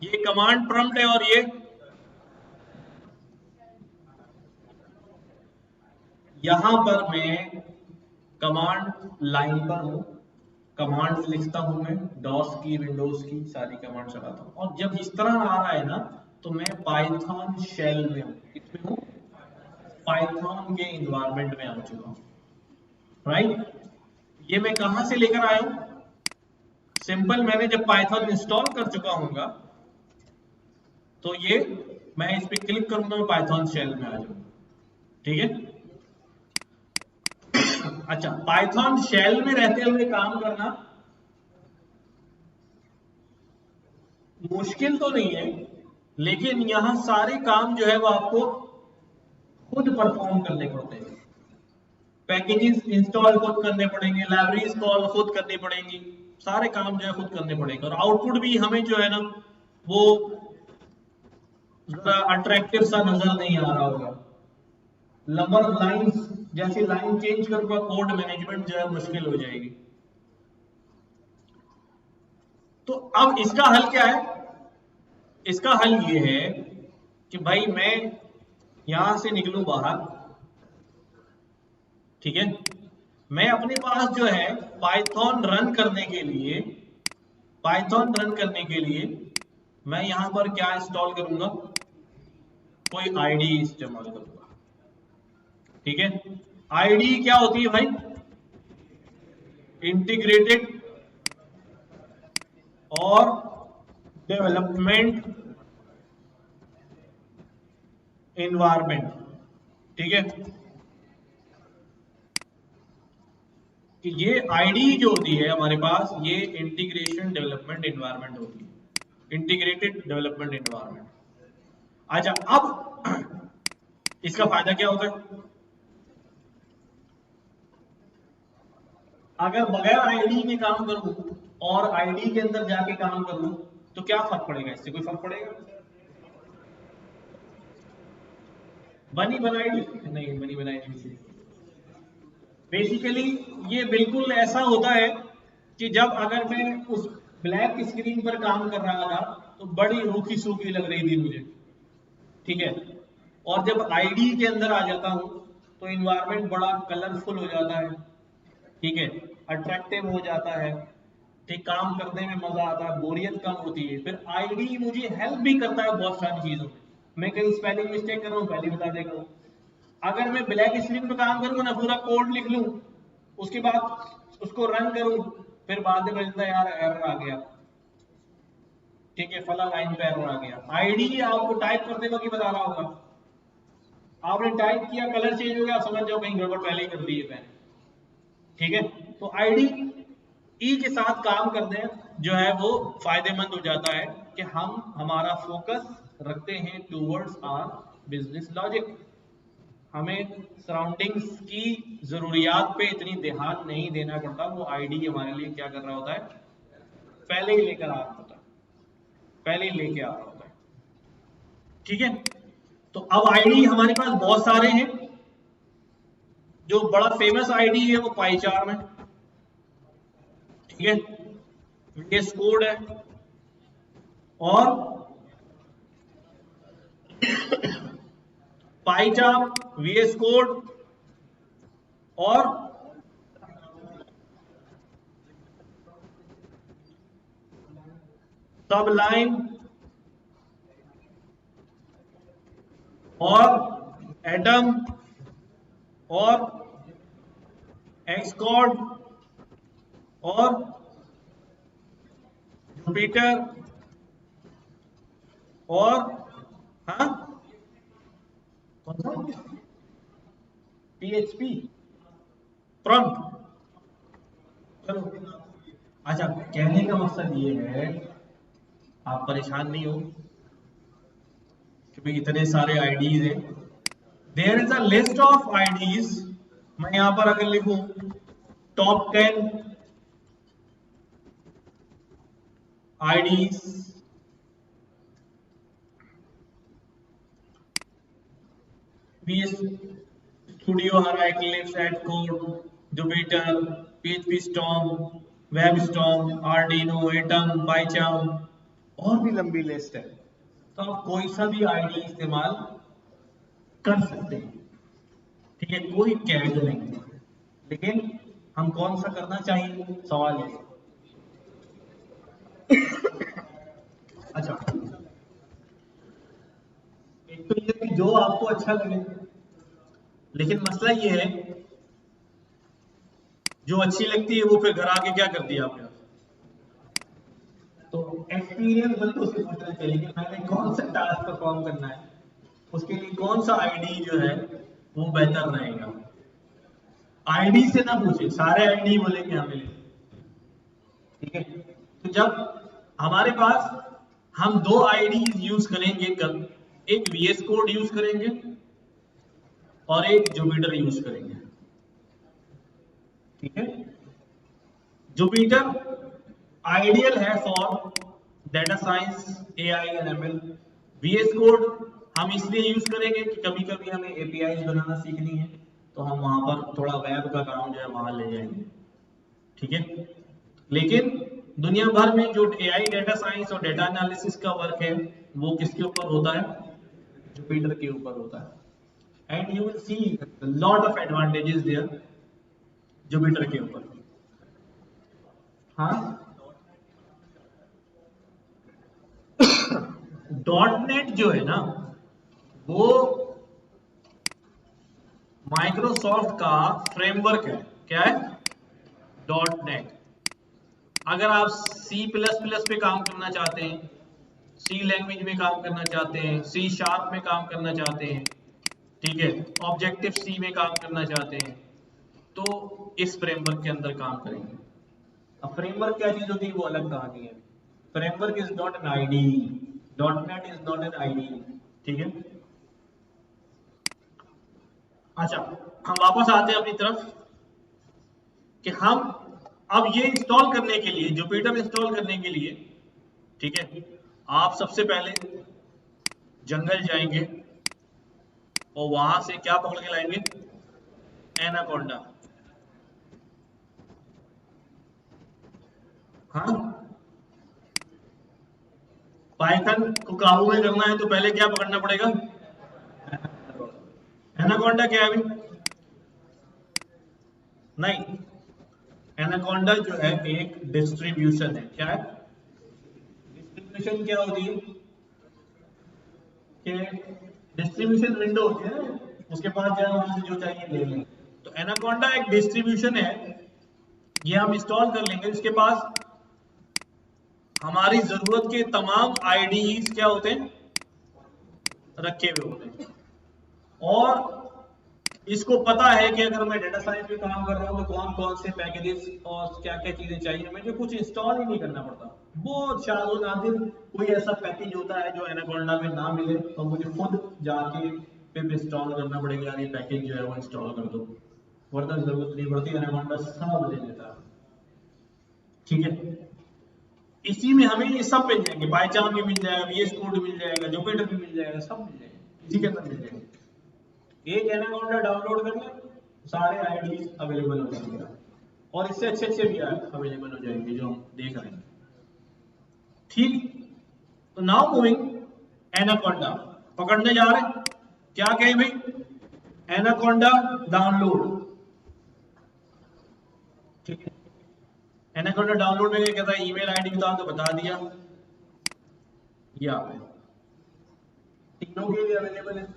ये कमांड प्रॉम्प्ट है और ये, यहां पर मैं कमांड लाइन पर हूं, कमांड लिखता हूं मैं, डॉस की, विंडोज की सारी कमांड चलाता हूं, और जब इस तरह आ रहा है ना तो मैं पाइथन शेल में हूं। किसमें हूं? पाइथन के इन्वायरमेंट में आ चुका हूं। राइट, ये मैं कहां से लेकर आया हूं? सिंपल, मैंने जब पाइथन इंस्टॉल कर चुका हूंगा तो ये, मैं इस पे क्लिक करूंगा, मैं पाइथन शेल में आ जाऊंगा। ठीक है, अच्छा, पाइथन शेल में रहते हुए काम करना मुश्किल तो नहीं है, लेकिन यहाँ सारे काम जो है वो आपको खुद परफॉर्म करने पड़ते हैं। पैकेजेस इंस्टॉल खुद करने पड़ेंगे, लाइब्रेरीज कॉल खुद करनी पड़ेंगी, सारे काम जो है खुद करने पड़ेंगे। और आउटपुट भी हमें जो है ना वो जरा अट्रैक्टिव सा नजर नहीं आ रहा होगा। नंबर ऑफ लाइंस, जैसे लाइन चेंज करूंगा कोड मैनेजमेंट जो है मुश्किल हो जाएगी। तो अब इसका हल क्या है? इसका हल ये है कि भाई मैं यहां से निकलूं बाहर, ठीक है, मैं अपने पास जो है पाइथन रन करने के लिए मैं यहां पर क्या इंस्टॉल करूंगा? कोई आईडी इस्तेमाल करूंगा, ठीक है। आईडी क्या होती है भाई? इंटीग्रेटेड और डेवलपमेंट एनवायरमेंट, ठीक है। कि ये आईडी जो होती है हमारे पास, ये इंटीग्रेशन डेवलपमेंट एनवायरमेंट होती है, इंटीग्रेटेड डेवलपमेंट एनवायरमेंट। अच्छा, अब इसका फायदा क्या होता है? अगर बगैर आईडी के काम करूं और आईडी के अंदर जाके काम करूं तो क्या फर्क पड़ेगा? इससे कोई फर्क पड़ेगा? बनी बनाई नहीं, बनी बनाई नहीं। बेसिकली ये बिल्कुल ऐसा होता है कि जब अगर मैं उस ब्लैक स्क्रीन पर काम कर रहा था तो बड़ी रूखी सूखी लग रही थी मुझे, ठीक है। और जब आईडी के अंदर आ जाता हूं तो इन्वायरमेंट बड़ा कलरफुल हो जाता है, ठीक है, अट्रैक्टिव हो जाता है, ठीक, काम करने में मजा आता है, बोरियत कम होती है। फिर आईडी मुझे हेल्प भी करता है बहुत सारी चीजों में। मैं कहीं स्पेलिंग मिस्टेक कर रहा हूँ पहले बता देगा। अगर मैं ब्लैक स्क्रीन पे काम करूंगा ना, पूरा कोड लिख लूं, उसके बाद उसको रन करूं, फिर बाद में मिलता है यार एरर आ गया, ठीक है, फला लाइन पे एरर आ गया। आईडी आपको टाइप करते वक्त ही बता रहा होगा, आपने टाइप किया, कलर चेंज हो गया, समझ जाओ कहीं गड़बड़ पहले ही कर दी है मैंने, ठीक है। तो आईडी ई के साथ काम करने जो है वो फायदेमंद हो जाता है कि हम हमारा फोकस रखते हैं टूवर्ड्स आर बिजनेस लॉजिक। हमें सराउंडिंग्स की जरूरियात पे इतनी ध्यान नहीं देना पड़ता। वो आईडी हमारे लिए क्या कर रहा होता है? पहले ही लेकर आ रहा होता है, पहले ही लेके आ रहा होता है, ठीक है। तो अब आईडी हमारे पास बहुत सारे हैं। जो बड़ा फेमस आईडी है वो पाईचार्म है, ठीक है, VS कोड है, और पाईचार्म, VS कोड और सबलाइन और एटम और एक्सकॉर्ड और जुपिटर और हाँ PHP प्रॉम्प्ट। चलो, अच्छा, कहने का मकसद ये है आप परेशान नहीं हो क्योंकि इतने सारे आईडीज हैं। There is a list of IDEs. मैं यहां पर अगर लिखूं टॉप 10 आईडीज, VS स्टूडियो, हरा, एक्लिप्स, एडकोड, Jupyter, PHP Storm, WebStorm, Arduino, Atom, PyCharm, और भी लंबी लिस्ट है। तो आप कोई सा भी आईडी इस्तेमाल कर सकते हैं, ठीक है, कोई कैद नहीं। लेकिन हम कौन सा करना चाहिए, सवाल है। अच्छा, एक तो ये कि जो आपको अच्छा लगे, लेकिन मसला ये है जो अच्छी लगती है वो फिर घर आके क्या कर दिया आपने। तो एक्सपीरियंस बंदों से पूछना चाहिए कि मैंने कौन सा टास्क परफॉर्म करना है, उसके लिए कौन सा आईडी जो है वो बेहतर रहेगा। आईडी से ना पूछे, सारे आईडी बोलेंगे हमें, ठीक है। तो जब हमारे पास हम दो आईडीज यूज करेंगे कल, एक वीएस कोड यूज करेंगे और एक जुपिटर यूज करेंगे। ठीक है, जुपिटर आइडियल है for data science, AI and ML. VS code हम इसलिए यूज करेंगे कि कभी कभी हमें एपीआई बनाना सीखनी है, तो हम वहां पर थोड़ा वेब का काम जो है वहां ले जाएंगे। ठीक है, लेकिन दुनिया भर में जो एआई, डेटा साइंस और डेटा एनालिसिस का वर्क है वो किसके ऊपर होता है? जुपिटर के ऊपर होता है। And you will see lot of advantages there Jupyter के ऊपर। हाँ, डॉट नेट जो है ना, वो माइक्रोसॉफ्ट का फ्रेमवर्क है। क्या है? Dot net. अगर आप सी प्लस प्लस पे काम करना चाहते हैं, सी लैंग्वेज में काम करना चाहते हैं, सी शार्प में काम करना चाहते हैं, ठीक है, ऑब्जेक्टिव सी में काम करना चाहते हैं, तो इस फ्रेमवर्क के अंदर काम करेंगे। अब फ्रेमवर्क क्या चीज होती है वो अलग कहानी है। Framework is not an ID, dot net is not an ID. ठीक है, अच्छा, हम वापस आते हैं अपनी तरफ कि हम अब ये इंस्टॉल करने के लिए, जुपिटर इंस्टॉल करने के लिए, ठीक है, आप सबसे पहले जंगल जाएंगे और वहां से क्या पकड़ के लाएंगे? एनाकोंडा। हाँ, पाइथन को काबू में करना है तो पहले क्या पकड़ना पड़ेगा? एनाकोंडा क्या है अभी? नहीं, एनाकोंडा जो है एक डिस्ट्रीब्यूशन है। क्या है? डिस्ट्रीब्यूशन क्या होती है कि डिस्ट्रीब्यूशन विंडो होती है ना, उसके पास जाए वहां से जो चाहिए ले लें। तो एनाकोंडा एक डिस्ट्रीब्यूशन है, ये हम इंस्टॉल कर लेंगे। इसके पास हमारी जरूरत के तमाम आईडीज क्या होते हैं? रखे हुए होते हैं। और इसको पता है कि अगर मैं डेटा साइंस में काम कर रहा हूँ तो कौन कौन से पैकेजेस और क्या क्या चीजें चाहिए, मुझे कुछ इंस्टॉल ही नहीं करना पड़ता। बहुत शादो नादिर कोई ऐसा पैकेज होता है जो एनाकोंडा में ना मिले और मुझे खुद जाके फिर इंस्टॉल करना पड़ेगा, यार ये पैकेज जो है वो इंस्टॉल कर दो, वरना जरूरत नहीं पड़ती, एनाकोंडा सब दे देता है। ठीक है, इसी में हमें ये सब मिल जाएंगे, बाईचांस भी मिल जाएगा, वीएस कोड मिल जाएगा, जुपिटर भी मिल जाएगा, सब मिल जाएगा, इसी के अंदर मिल जाएंगे। एक एनाकोंडा डाउनलोड कर लें, सारे आईडीज अवेलेबल हो जाएंगे, और इससे अच्छे अच्छे भी अवेलेबल हो जाएंगे जो हम देख रहे हैं। ठीक, तो नाउ मूविंग, एनाकोंडा पकड़ने जा रहे हैं। क्या कहें भाई? Anaconda download. ठीक है, एनाकोंडा डाउनलोड में क्या कहता है? ईमेल आईडी बता तो बता दिया, ये आप है, तीनों के लिए अवेलेबल है,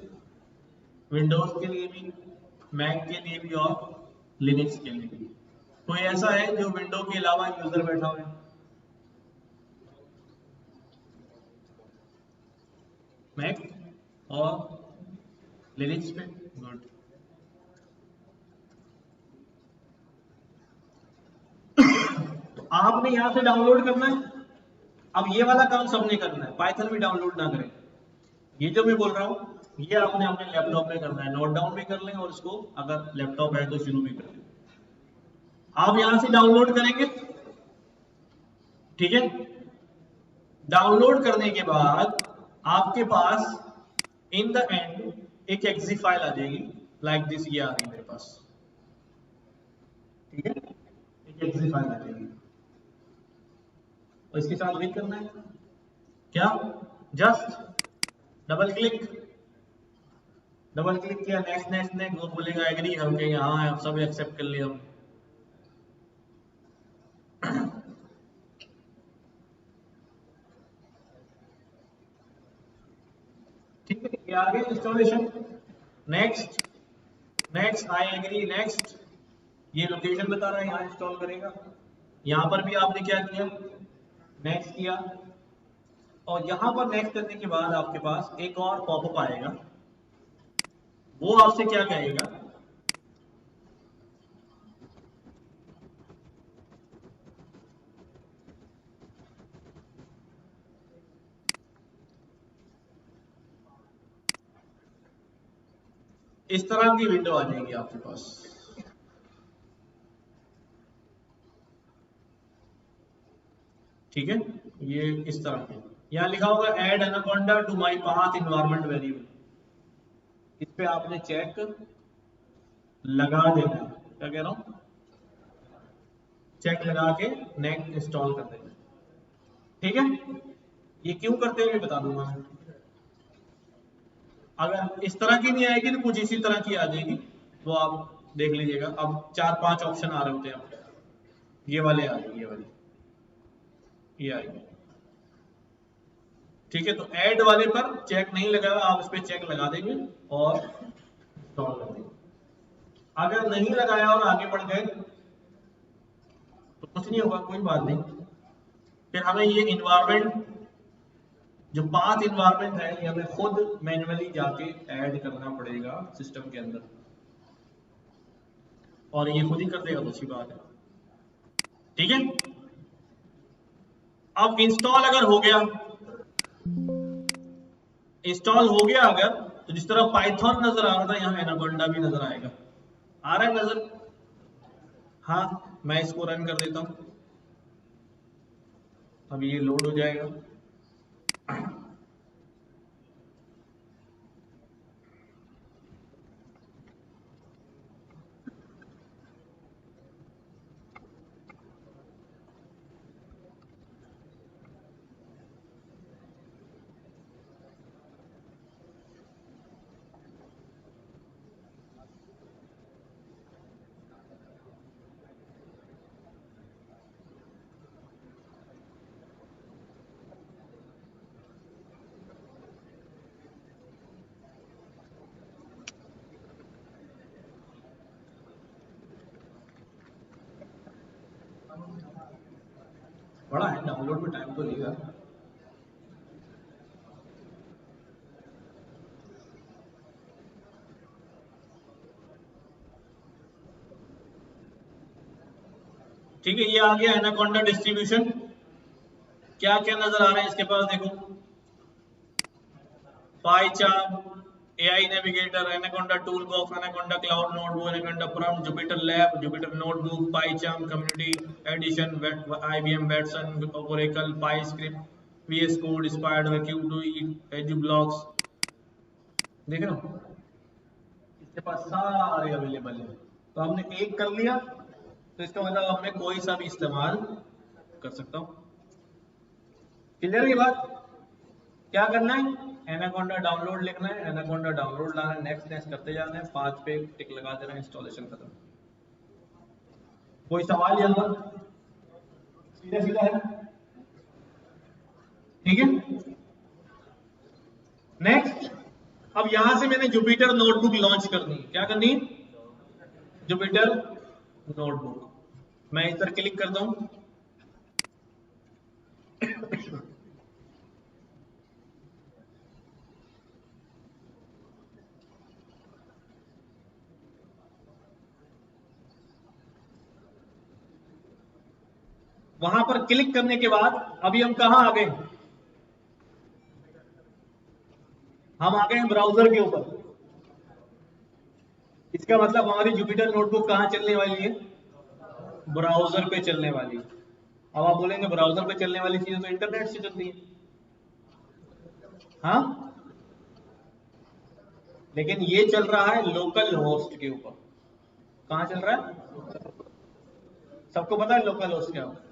विंडोज के लिए भी, मैक के लिए भी और लिनक्स के लिए भी। कोई ऐसा है जो विंडो के अलावा यूजर बैठा हुआ है? मैक और लिनक्स पे? गुड। तो आपने यहां से डाउनलोड करना है। अब ये वाला काम सबने करना है, पाइथन भी डाउनलोड ना करें। ये जो मैं बोल रहा हूं ये आपने अपने लैपटॉप में करना है, नोट डाउन भी कर लें और इसको अगर लैपटॉप है तो शुरू भी कर लें। आप यहां से डाउनलोड करेंगे, ठीक है, डाउनलोड करने के बाद आपके पास इन द एंड एक एक्सी फाइल आ जाएगी, लाइक दिस, ये आ रही है मेरे पास। ठीक है, एक एक्सी फाइल आ जाएगी और इसके साथ लिंक करना है। क्या? Just double click, double click किया, नेक्स्ट नेक्स्ट नेक्स्ट, वो बोलेगा एग्री, हम कहेंगे हाँ आप सब एक्सेप्ट कर लिया हम। ठीक है, ये आ गया installation. Next, next, I agree, next. ये लोकेशन बता रहा है, यहाँ इंस्टॉल करेगा। यहाँ पर भी आपने क्या किया? नेक्स्ट किया। और यहाँ पर नेक्स्ट करने के बाद आपके पास एक और पॉपअप आएगा, वो आपसे क्या कहेगा? इस तरह की विंडो आ जाएगी आपके पास। ठीक है, ये इस तरह की यहाँ लिखा होगा add Anaconda to my path environment variable, इस पे आपने चेक लगा देना है। क्या कह रहा हूं, चेक लगा के नेक्स्ट इंस्टॉल कर देना। ठीक है, ये क्यों करते हैं ये बता दूंगा मैं। अगर इस तरह की नहीं आएगी तो कुछ इसी तरह की आ जाएगी, वो आप देख लीजिएगा। अब 4-5 ऑप्शन आ रहे होते हैं आपके, ये वाले आ जाएंगे, ये वाली ये आएगी। ठीक है, तो ऐड वाले पर चेक नहीं लगाया, आप इस पे चेक लगा देंगे और इंस्टॉल कर देंगे। अगर नहीं लगाया और आगे बढ़ गए तो कुछ नहीं होगा, कोई बात नहीं। फिर हमें ये इन्वायरमेंट, जो पाथ इन्वायरमेंट है, ये हमें खुद मैन्युअली जाके ऐड करना पड़ेगा सिस्टम के अंदर, और ये खुद ही कर देगा, अच्छी बात है। ठीक है, अब इंस्टॉल अगर हो गया, इंस्टॉल हो गया अगर, तो जिस तरह पाइथन नजर आ रहा था यहाँ एनाकोंडा भी नजर आएगा। आ रहा है नजर? हाँ, मैं इसको रन कर देता हूं, अभी ये लोड हो जाएगा। बड़ा है, डाउनलोड में टाइम तो लेगा। ठीक है, ये आ गया एनाकोंडा डिस्ट्रीब्यूशन। क्या क्या नजर आ रहा है इसके पास, देखो, pie chart, AI Navigator, Anaconda Toolbox, Anaconda Cloud Notebook, Anaconda Prompt, Jupyter Lab, Jupyter Notebook, PyCharm, Community Edition, IBM Watson, Oracle, PyScript, VS Code, Spyder, Q2, edge blocks. देख रहे हो, इसके पास सारे अवेलेबल है। तो हमने एक कर लिया, तो इसका मतलब अब मैं कोई सा भी इस्तेमाल कर सकता हूँ। क्लियर ये बात? क्या करना है, एनाकोंडा डाउनलोड लिखना है, एनाकोंडा डाउनलोड लाना है, नेक्स्ट नेक्स्ट करते जाना है, 5 पे टिक लगा देना, इंस्टॉलेशन खत्म। कोई सवाल या ना? सीधा सीधा है। ठीक है, नेक्स्ट, अब यहां से मैंने जुपिटर नोटबुक लॉन्च करनी है। क्या करनी है? Jupyter notebook. मैं इस पर क्लिक करता हूं, वहां पर क्लिक करने के बाद अभी हम कहां आ गए, हम आ गए हैं ब्राउजर के ऊपर। इसका मतलब हमारी जुपिटर नोटबुक कहां चलने वाली है, ब्राउजर पे चलने वाली है। अब आप बोलेंगे ब्राउजर पे चलने वाली चीजें तो इंटरनेट से चलती है। हाँ, लेकिन ये चल रहा है लोकल होस्ट के ऊपर। कहां चल रहा है? सबको पता है लोकल होस्ट क्या है?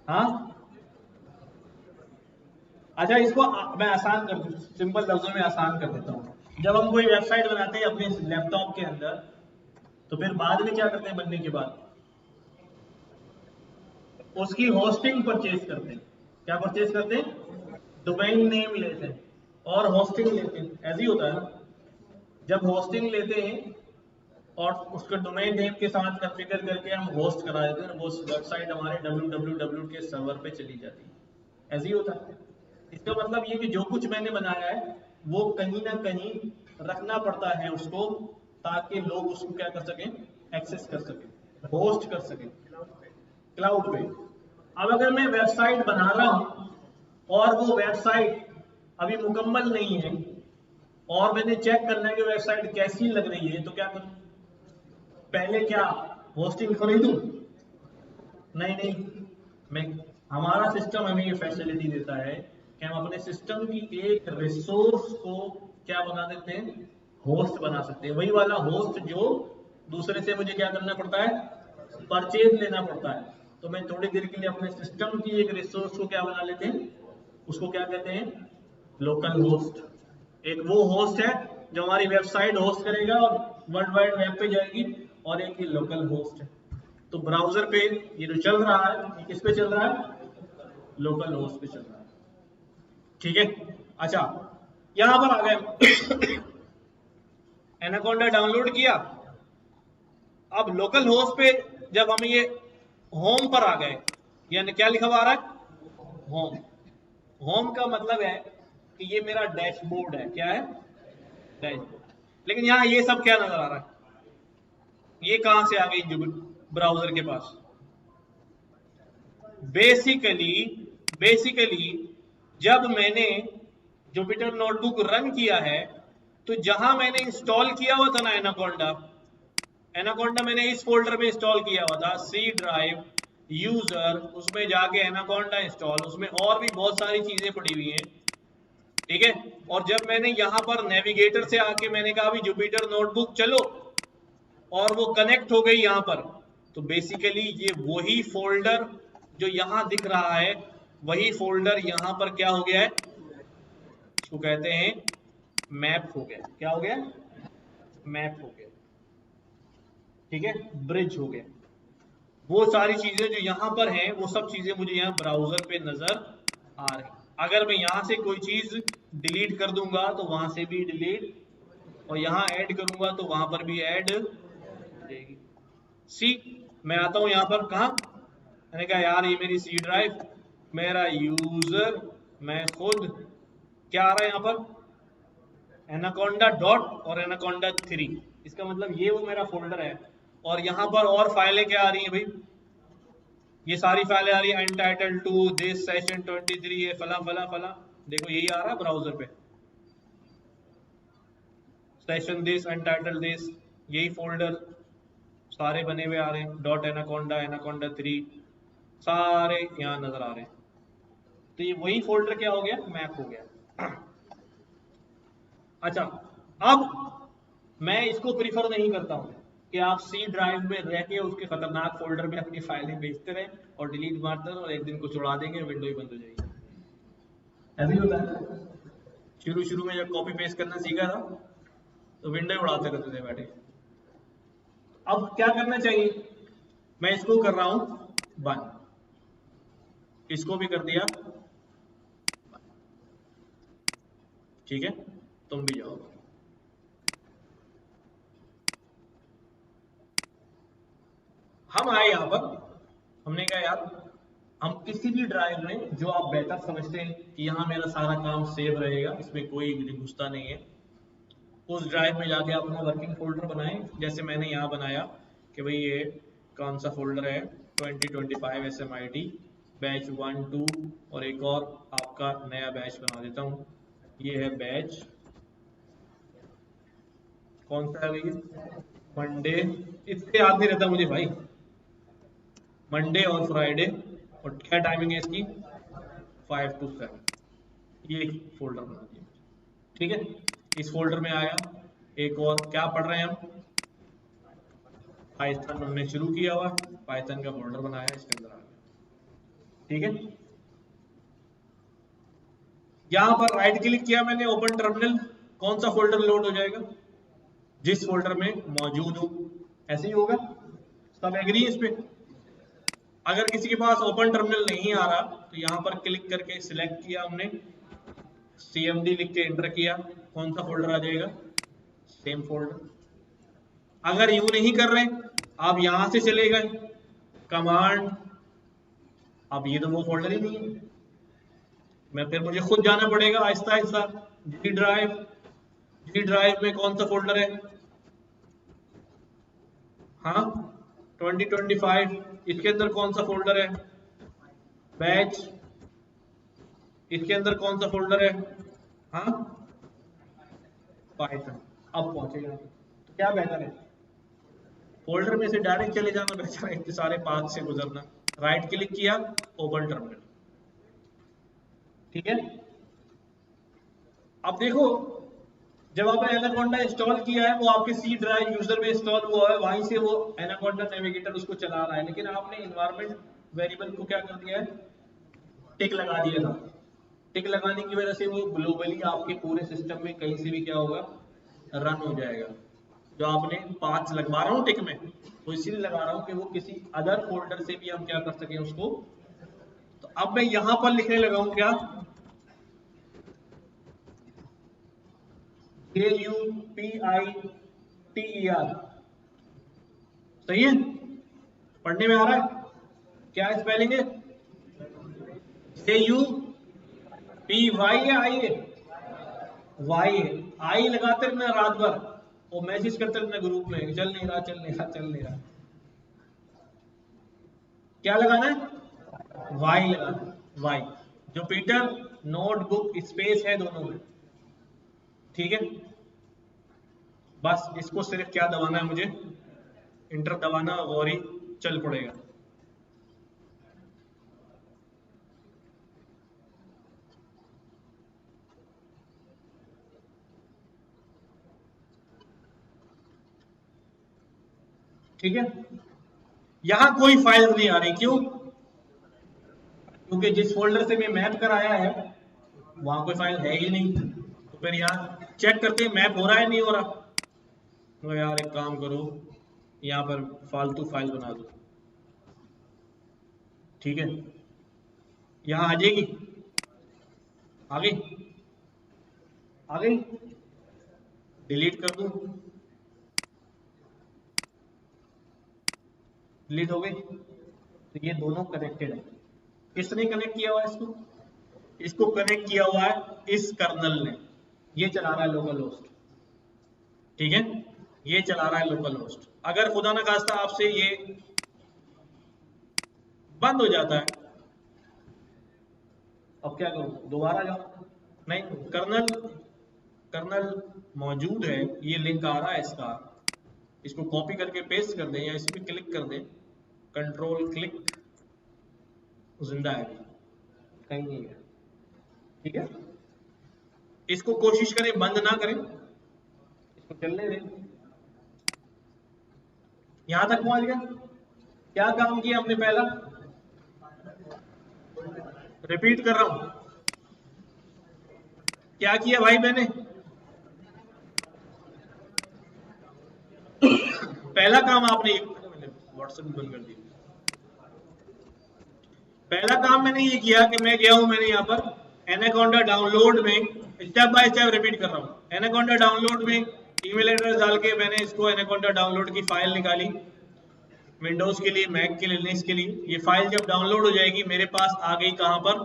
हाँ, अच्छा, इसको मैं आसान कर दूं, सिंपल लफ्जों में आसान कर देता हूँ। जब हम कोई वेबसाइट बनाते हैं अपने लैपटॉप के अंदर, तो फिर बाद में क्या करते हैं, बनने के बाद उसकी होस्टिंग परचेज करते हैं। क्या परचेज करते हैं? डोमेन नेम लेते हैं और होस्टिंग लेते हैं। ऐसे ही होता है ना, जब होस्टिंग लेते हैं और उसको डोमेन नेम के साथ कॉन्फ़िगर करके हम होस्ट करा देते हैं, वो वेबसाइट हमारे www के सर्वर पे चली जाती है। ऐसे ही होता है। इसका मतलब ये कि जो कुछ मैंने बनाया है वो कहीं ना कहीं रखना पड़ता है उसको, ताकि लोग उसको क्या कर सकें, एक्सेस कर सकें, होस्ट कर सकें क्लाउड पे। अब अगर मैं वेबसाइट बना रहा हूं और वो वेबसाइट अभी मुकम्मल नहीं है और मैंने चेक करना है कि वेबसाइट कैसी लग रही है, तो क्या करूं? पहले क्या होस्टिंग खरीदूं? नहीं नहीं, मैं हमारा सिस्टम हमें ये फैसिलिटी देता है कि हम अपने सिस्टम की एक रिसोर्स को क्या बना देते हैं, होस्ट बना सकते हैं। वही वाला होस्ट जो दूसरे से मुझे क्या करना पड़ता है, परचेज लेना पड़ता है। तो मैं थोड़ी देर के लिए अपने सिस्टम की एक रिसोर्स को क्या बना लेते हैं, उसको क्या कहते हैं, लोकल होस्ट। एक वो होस्ट है जो हमारी वेबसाइट होस्ट करेगा और वर्ल्ड वाइड वेब पे जाएगी, और एक ये लोकल होस्ट है। तो ब्राउजर पे ये जो चल रहा है, ये किस पे चल रहा है, लोकल होस्ट पे चल रहा है। ठीक है, अच्छा यहां पर आ गए एनाकोंडा डाउनलोड किया। अब लोकल होस्ट पे जब हम ये होम पर आ गए, यानी क्या लिखा हुआ आ रहा है, होम। होम का मतलब है कि ये मेरा डैशबोर्ड है। क्या है, डैशबोर्ड। लेकिन यहां ये सब क्या नजर आ रहा है, ये कहां से आ गई ब्राउजर के पास? बेसिकली जब मैंने जुपिटर नोटबुक रन किया है, तो जहां मैंने इंस्टॉल किया हुआ था ना एनाकोंडा, एनाकोंडा मैंने इस फोल्डर में इंस्टॉल किया हुआ था, सी ड्राइव यूजर, उसमें जाके एनाकोंडा इंस्टॉल, उसमें और भी बहुत सारी चीजें पड़ी हुई हैं। ठीक है, और जब मैंने यहां पर नेविगेटर से आके मैंने कहा भी जुपिटर नोटबुक चलो, और वो कनेक्ट हो गई यहां पर, तो बेसिकली ये वही फोल्डर जो यहां दिख रहा है, वही फोल्डर यहां पर क्या हो गया है, इसको कहते हैं मैप हो गया। क्या हो गया, मैप हो गया। ठीक है, ब्रिज हो गया। वो सारी चीजें जो यहां पर हैं, वो सब चीजें मुझे यहाँ ब्राउजर पे नजर आ रही। अगर मैं यहां से कोई चीज डिलीट कर दूंगा तो वहां से भी डिलीट, और यहां ऐड करूंगा तो वहां पर भी ऐड हो जाएगी। सी, मैं आता हूं यहां पर, कहा, मैंने कहा यार ये मेरी सी ड्राइव, मेरा यूजर, मैं खुद, क्या आ रहा है यहां पर, एनाकोंडा डॉट और एनाकोंडा 3। इसका मतलब ये वो मेरा फोल्डर है। और यहां पर और फाइलें क्या आ रही हैं भाई, ये सारी फाइलें आ रही है, अनटाइटल टू दिस सेशन 23 है, फला फला फला। देखो यही आ रहा है ब्राउजर पे, सेशन दिस, अनटाइटल दिस, यही फोल्डर सारे बने हुए आ रहे हैं, डॉट एनाकोंडा, एनाकोंडा 3, सारे यहाँ नजर आ रहे हैं। तो ये वही फोल्डर क्या हो गया, मैप हो गया। अच्छा, अब मैं इसको प्रीफर नहीं करता हूं कि आप सी ड्राइव में रह के उसके खतरनाक फोल्डर में अपनी फाइलें भेजते रहे और डिलीट मारते रहे, और एक दिन कुछ उड़ा देंगे, विंडो ही बंद हो जाएगी। ऐसे ही होता है। शुरू शुरू में जब कॉपी पेस्ट करना सीखा था तो विंडो ही उड़ाते रहते थे बैठे। अब क्या करना चाहिए, मैं इसको कर रहा हूं बंद, इसको भी कर दिया। ठीक है, तुम भी जाओ। हम आए यहां पर, हमने कहा यार हम किसी भी ड्राइव में जो आप बेहतर समझते हैं कि यहाँ मेरा सारा काम सेव रहेगा, इसमें कोई घुसता नहीं है, उस ड्राइव में जाके आप अपना वर्किंग फोल्डर बनाएं। जैसे मैंने यहाँ बनाया कि भाई ये कौन सा फोल्डर है, 2025 SMIT बैच 1 2, और एक और आपका नया बैच बना देता हूँ, ये है बैच, कौन सा है भैया, मंडे, इससे याद नहीं रहता मुझे भाई, मंडे और फ्राइडे, और क्या टाइमिंग है इसकी, 5 to 7। ये एक फोल्डर बना दिया। ठीक है, इस फोल्डर में आया, एक और क्या पढ़ रहे हैं हम, पाइथन हमने शुरू किया हुआ, पाइथन का फोल्डर बनाया, इसके अंदर आ गया। ठीक है, यहां पर राइट क्लिक किया मैंने, ओपन टर्मिनल, कौन सा फोल्डर लोड हो जाएगा, जिस फोल्डर में मौजूद हो। ऐसे ही होगा, सब एग्री इस पे। अगर किसी के पास ओपन टर्मिनल नहीं आ रहा तो यहां पर क्लिक करके सिलेक्ट किया हमने, CMD लिख के एंटर किया, कौन सा फोल्डर आ जाएगा, सेम फोल्डर। अगर यूं नहीं कर रहे, आप यहां से चले गए, कमांड, अब ये तो वो फोल्डर ही नहीं है, मैं फिर मुझे खुद जाना पड़ेगा Aahista Aahista. G drive, G drive में कौन सा फोल्डर है, हाँ 2025, इसके अंदर कौन सा फोल्डर है, बैच, इसके अंदर कौन सा फोल्डर है, हाँ पाइथन। अब पहुंचेगा तो क्या बेहतर है, फोल्डर में से डायरेक्ट चले जाना बेहतर है, इतने सारे पाथ से गुजरना। राइट क्लिक किया, ओपन टर्मिनल। ठीक है, अब देखो जब आपने एनाकोंडा इंस्टॉल किया है वो आपके सी ड्राइव यूजर में इंस्टॉल हुआ है, वहीं से वो एनाकोंडा नेविगेटर उसको चला रहा है, लेकिन आपने इन्वायरमेंट वेरिएबल को क्या कर दिया है, टिक लगा दिया था। टिक लगाने की वजह से वो ग्लोबली आपके पूरे सिस्टम में कहीं से भी क्या होगा, रन हो जाएगा। जो आपने 5 लगवा रहा हूँ टिक में, तो इसीलिए लगा रहा हूँ कि वो किसी अदर फोल्डर से भी हम क्या कर सकें उसको। तो अब मैं यहां पर लिखने लगा हूं क्या, KUPITER। सही है, पढ़ने में आ रहा है, क्या स्पेलिंग है, KUPY या आई है, वाई है। आई लगाते रहना रात भर, वो मैसेज करते रहना ग्रुप में, चल नहीं रहा चल नहीं रहा चल नहीं रहा। क्या लगाना है, वाई लगाना है, वाई। जुपिटर नोटबुक स्पेस है दोनों में, ठीक है। बस इसको सिर्फ क्या दबाना है मुझे, इंटर दबाना और ही चल पड़ेगा। ठीक है, यहां कोई फाइल नहीं आ रही, क्यों, क्योंकि जिस फोल्डर से मैं मैप कराया है वहां कोई फाइल है ही नहीं। तो फिर यहाँ चेक करते हैं मैप हो रहा है नहीं हो रहा। तो यार एक काम करो, यहाँ पर फालतू फाइल बना दो, ठीक है, यहाँ आ जाएगी, आ गई, आ गई, डिलीट कर दूं, डिलीट हो गई। तो ये दोनों कनेक्टेड है। किसने कनेक्ट किया हुआ है इसको, इसको कनेक्ट किया हुआ है इस कर्नल ने, ये चला रहा है लोकल होस्ट, ठीक है, ये चला रहा है लोकल होस्ट। अगर खुदा ना खास्ता आपसे ये बंद हो जाता है, अब क्या करूं, दोबारा जाऊं, नहीं, कर्नल, कर्नल मौजूद है, ये लिंक आ रहा है इसका, इसको कॉपी करके पेस्ट कर दें या इस पर क्लिक कर दें, कंट्रोल क्लिक, जिंदा है, कहीं नहीं है, ठीक है। इसको कोशिश करें बंद ना करें, इसको चलने दें। यहां तक पहुंच गए, क्या काम किया हमने पहला, रिपीट कर रहा हूं, क्या किया भाई मैंने, पहला काम आपने, व्हाट्सएप बंद कर दिया, पहला काम मैंने ये किया कि मैं गया हूं, मैंने यहाँ पर एनाकोंडा डाउनलोड में, स्टेप बाय स्टेप रिपीट कर रहा हूं, एनाकोंडा डाउनलोड में ईमेल एड्रेस डाल के मैंने इसको एनाकोंडा डाउनलोड की फाइल निकाली, विंडोज के लिए, मैक के लिए, लिनक्स के लिए। ये फाइल जब डाउनलोड हो जाएगी मेरे पास आ गई कहां पर,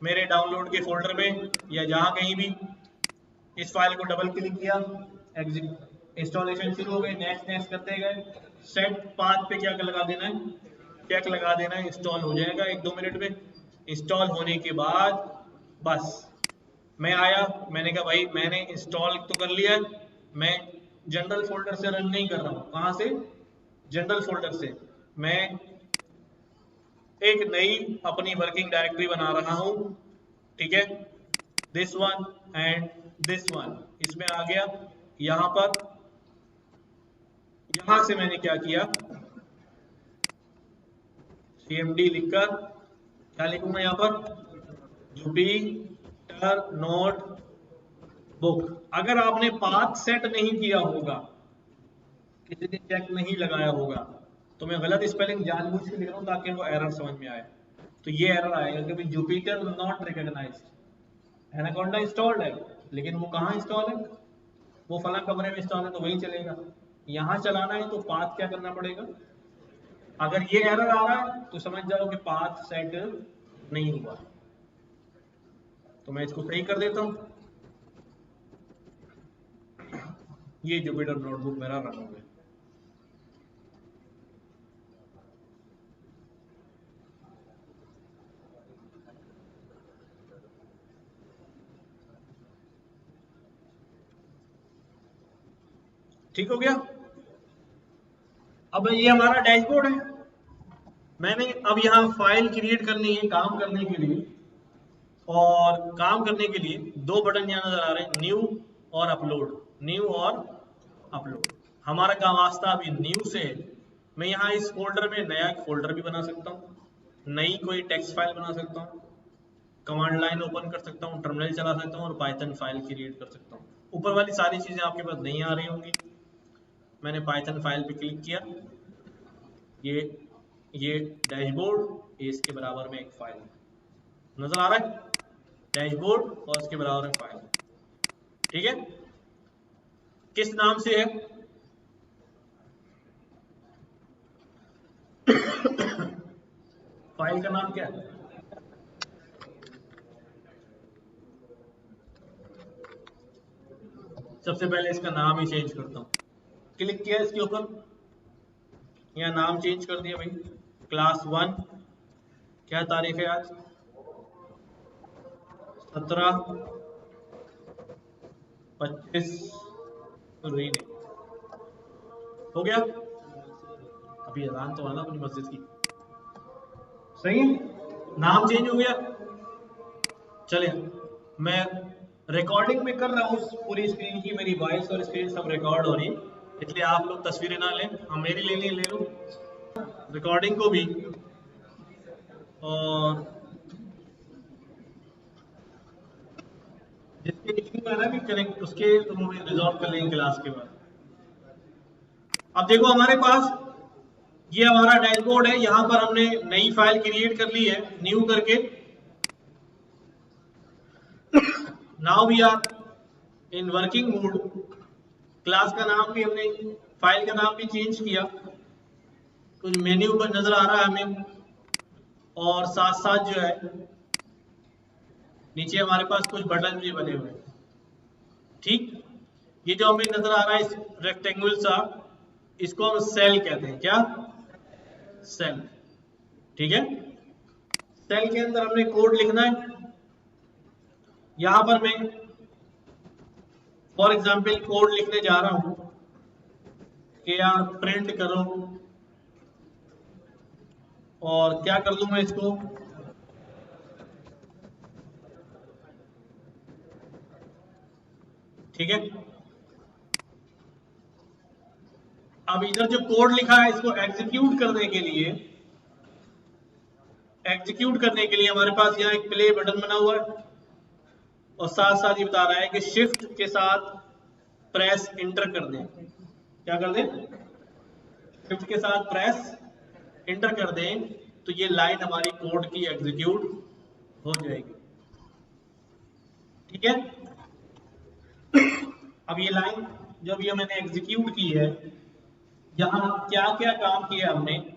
मेरे डाउनलोड के फोल्डर में या जहां कहीं भी। इस फाइल को डबल क्लिक किया, इंस्टॉलेशन शुरू हो गई, नेक्स्ट नेक्स्ट करते गए, सेट पाथ पे क्या लगा देना है, चेक लगा देना है, इंस्टॉल हो जाएगा 1-2 मिनट में। इंस्टॉल होने के बाद बस मैं आया, मैंने कहा भाई मैंने इंस्टॉल तो कर लिया है, मैं जनरल फोल्डर से रन नहीं कर रहा हूँ, कहाँ से, जनरल फोल्डर से मैं एक नई अपनी वर्किंग डायरेक्टरी बना रहा हूँ, ठीक है, this one and this one, इसमें आ गया। यहां पर, यहां से मैंने क्या किया, cmd लिखकर क्या लिखूंगा यहां पर, जुपिटर नोट बुक। अगर आपने पाथ सेट नहीं किया होगा, किसी ने चेक नहीं लगाया होगा, तो मैं गलत स्पेलिंग जानबूझ के लिख रहा हूं ताकि वो एरर समझ में आए। तो ये एरर आएगा कि भाई Jupyter not recognised, Anaconda installed है लेकिन वो कहाँ इंस्टॉल है, वो फला कमरे में इंस्टॉल है तो वही चलेगा। यहाँ चलाना है तो पाथ क्या करना पड़ेगा, अगर ये एरर आ रहा है तो समझ जाओ कि पाथ सेट नहीं हुआ। तो मैं इसको सही कर देता हूँ, ये जुपिटर नोटबुक मेरा रन हो गया। ठीक हो गया। अब ये हमारा डैशबोर्ड है। मैंने अब यहाँ फाइल क्रिएट करनी है काम करने के लिए, और काम करने के लिए दो बटन यहाँ नजर आ रहे हैं, न्यू और अपलोड। न्यू और अपलोड। हमारा काम वास्ता अभी न्यू से है। मैं यहाँ इस फोल्डर में नया फोल्डर भी बना सकता हूँ, नई कोई टेक्स्ट फाइल बना सकता हूँ, कमांड लाइन ओपन कर सकता हूँ, टर्मिनल चला सकता हूँ और पाइथन फाइल क्रिएट कर सकता हूँ। ऊपर वाली सारी चीजें आपके पास नहीं आ रही होंगी। मैंने पाइथन फाइल पे क्लिक किया, ये डैशबोर्ड, ये इसके बराबर में एक फाइल नजर आ रहा है, डैशबोर्ड और इसके बराबर में फाइल। ठीक है, किस नाम से है? फाइल का नाम क्या है? सबसे पहले इसका नाम ही चेंज करता हूं। क्लिक किया इसके ऊपर, यहाँ नाम चेंज कर दिया भाई, क्लास 1। क्या तारीख है आज? 17/25 हो गया। अभी अजान तो आना अपनी मस्जिद की, सही है, नाम चेंज हो गया। चलिए, मैं रिकॉर्डिंग में कर रहा हूँ पूरी स्क्रीन की, मेरी वॉइस और स्क्रीन सब रिकॉर्ड हो रही है, इसलिए आप लोग तस्वीरें ना लें, हम मेरी लेनी ले लो रिकॉर्डिंग को भी। और जिसके इश्यू है ना भी कनेक्ट, उसके वो रिजॉल्व कर लेंगे क्लास के बाद। अब देखो हमारे पास ये हमारा डैशबोर्ड है, यहां पर हमने नई फाइल क्रिएट कर ली है न्यू करके। Now we are in working mode. Class का नाम भी हमने, फाइल का नाम भी चेंज किया, कुछ मेन्यू पर नजर आ रहा है हमें, और साथ साथ जो है नीचे हमारे पास कुछ बटन भी बने हुए हैं। ठीक, ये जो हमें नजर आ रहा है इस रेक्टेंगुलर सा, इसको हम सेल कहते हैं। क्या? सेल। ठीक है, सेल के अंदर हमने कोड लिखना है। यहां पर मैं फॉर एग्जाम्पल कोड लिखने जा रहा हूं कि यार प्रिंट करो, और क्या कर दूं मैं इसको, ठीक है। अब इधर जो कोड लिखा है इसको एग्जीक्यूट करने के लिए, हमारे पास यहाँ एक प्ले बटन बना हुआ है, और साथ साथ ये बता रहा है कि शिफ्ट के साथ प्रेस इंटर कर दें। क्या कर दें? शिफ्ट के साथ प्रेस इंटर कर दें, तो ये लाइन हमारी कोड की एग्जीक्यूट हो जाएगी। ठीक है, अब ये लाइन जो भी मैंने एग्जीक्यूट की है, यहां क्या क्या काम किया हमने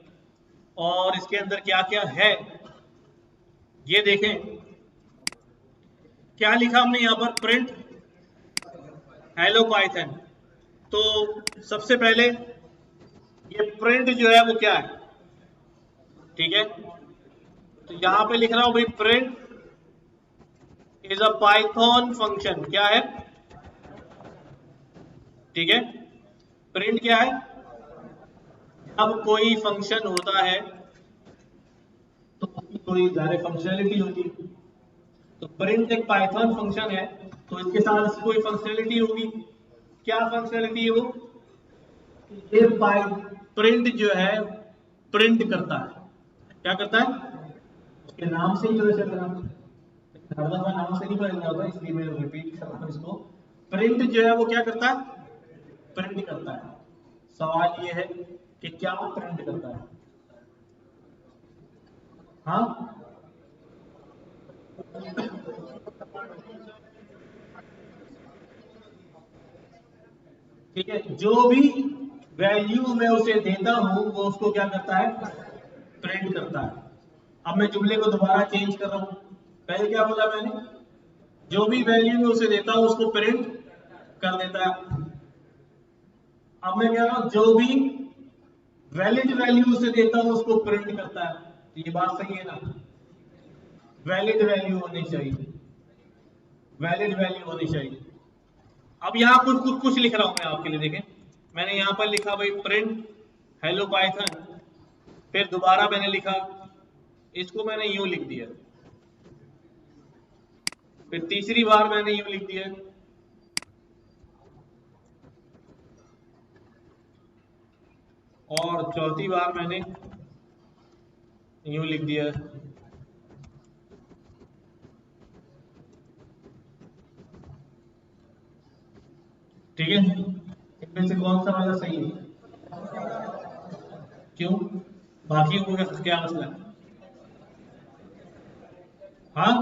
और इसके अंदर क्या क्या है, ये देखें। क्या लिखा हमने यहां पर? Print hello Python. तो सबसे पहले ये प्रिंट जो है वो क्या है? ठीक है, तो यहां पे लिख रहा हूं भाई, print is a Python function. क्या है? ठीक है, प्रिंट क्या है? अब कोई फंक्शन होता है तो उसकी कोई ज़्यादा फंक्शनैलिटी होती है। तो प्रिंट एक पाइथन फंक्शन है, तो इसके साथ इसकी कोई फंक्शनैलिटी होगी। क्या फंक्शनैलिटी है वो? ये प्रिंट जो है प्रिंट करता है। क्या करता है? उसके नाम से ही पता चल रहा है, हर दफा नाम से नहीं पता होता, इसलिए मैं रिपीट कर रहा हूं इसको। प्रिंट जो है वो क्या करता है? प्रिंट करता है। सवाल ये है कि क्या प्रिंट करता है? हाँ, ठीक है, जो भी वैल्यू मैं उसे देता हूं वो उसको क्या करता है? प्रिंट करता है। अब मैं जुमले को दोबारा चेंज कर रहा हूं। पहले क्या बोला मैंने? जो भी वैल्यू मैं उसे देता हूं उसको प्रिंट कर देता है। अब मैं कह रहा हूं जो भी वैलिड वैल्यू उसे देता हूं उसको प्रिंट करता है। ये बात सही है ना? वैलिड वैल्यू होनी चाहिए, वैलिड वैल्यू होनी चाहिए। अब यहां कुछ कुछ कुछ लिख रहा हूं मैं आपके लिए, देखें। मैंने यहां पर लिखा भाई प्रिंट हेलो पाइथन, फिर दोबारा मैंने लिखा, इसको मैंने यूं लिख दिया, फिर तीसरी बार मैंने यूं लिख दिया, और चौथी बार मैंने यूं लिख दिया। ठीक है, इनमें से कौन सा वाला सही है? क्यों, बाकी का क्या मसला है? हाँ,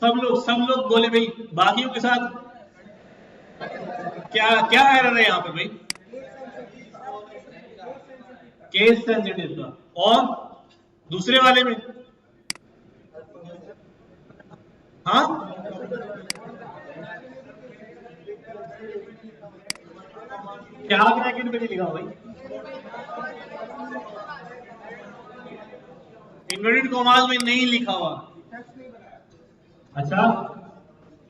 सब लोग बोले भाई बाकियों के साथ क्या क्या एरर है यहाँ पे भाई? केस सेंसिटिव का, और दूसरे वाले में हाँ क्या ब्रैकेट में नहीं लिखा भाई? इन्वर्टेड कॉमास में नहीं लिखा हुआ। अच्छा,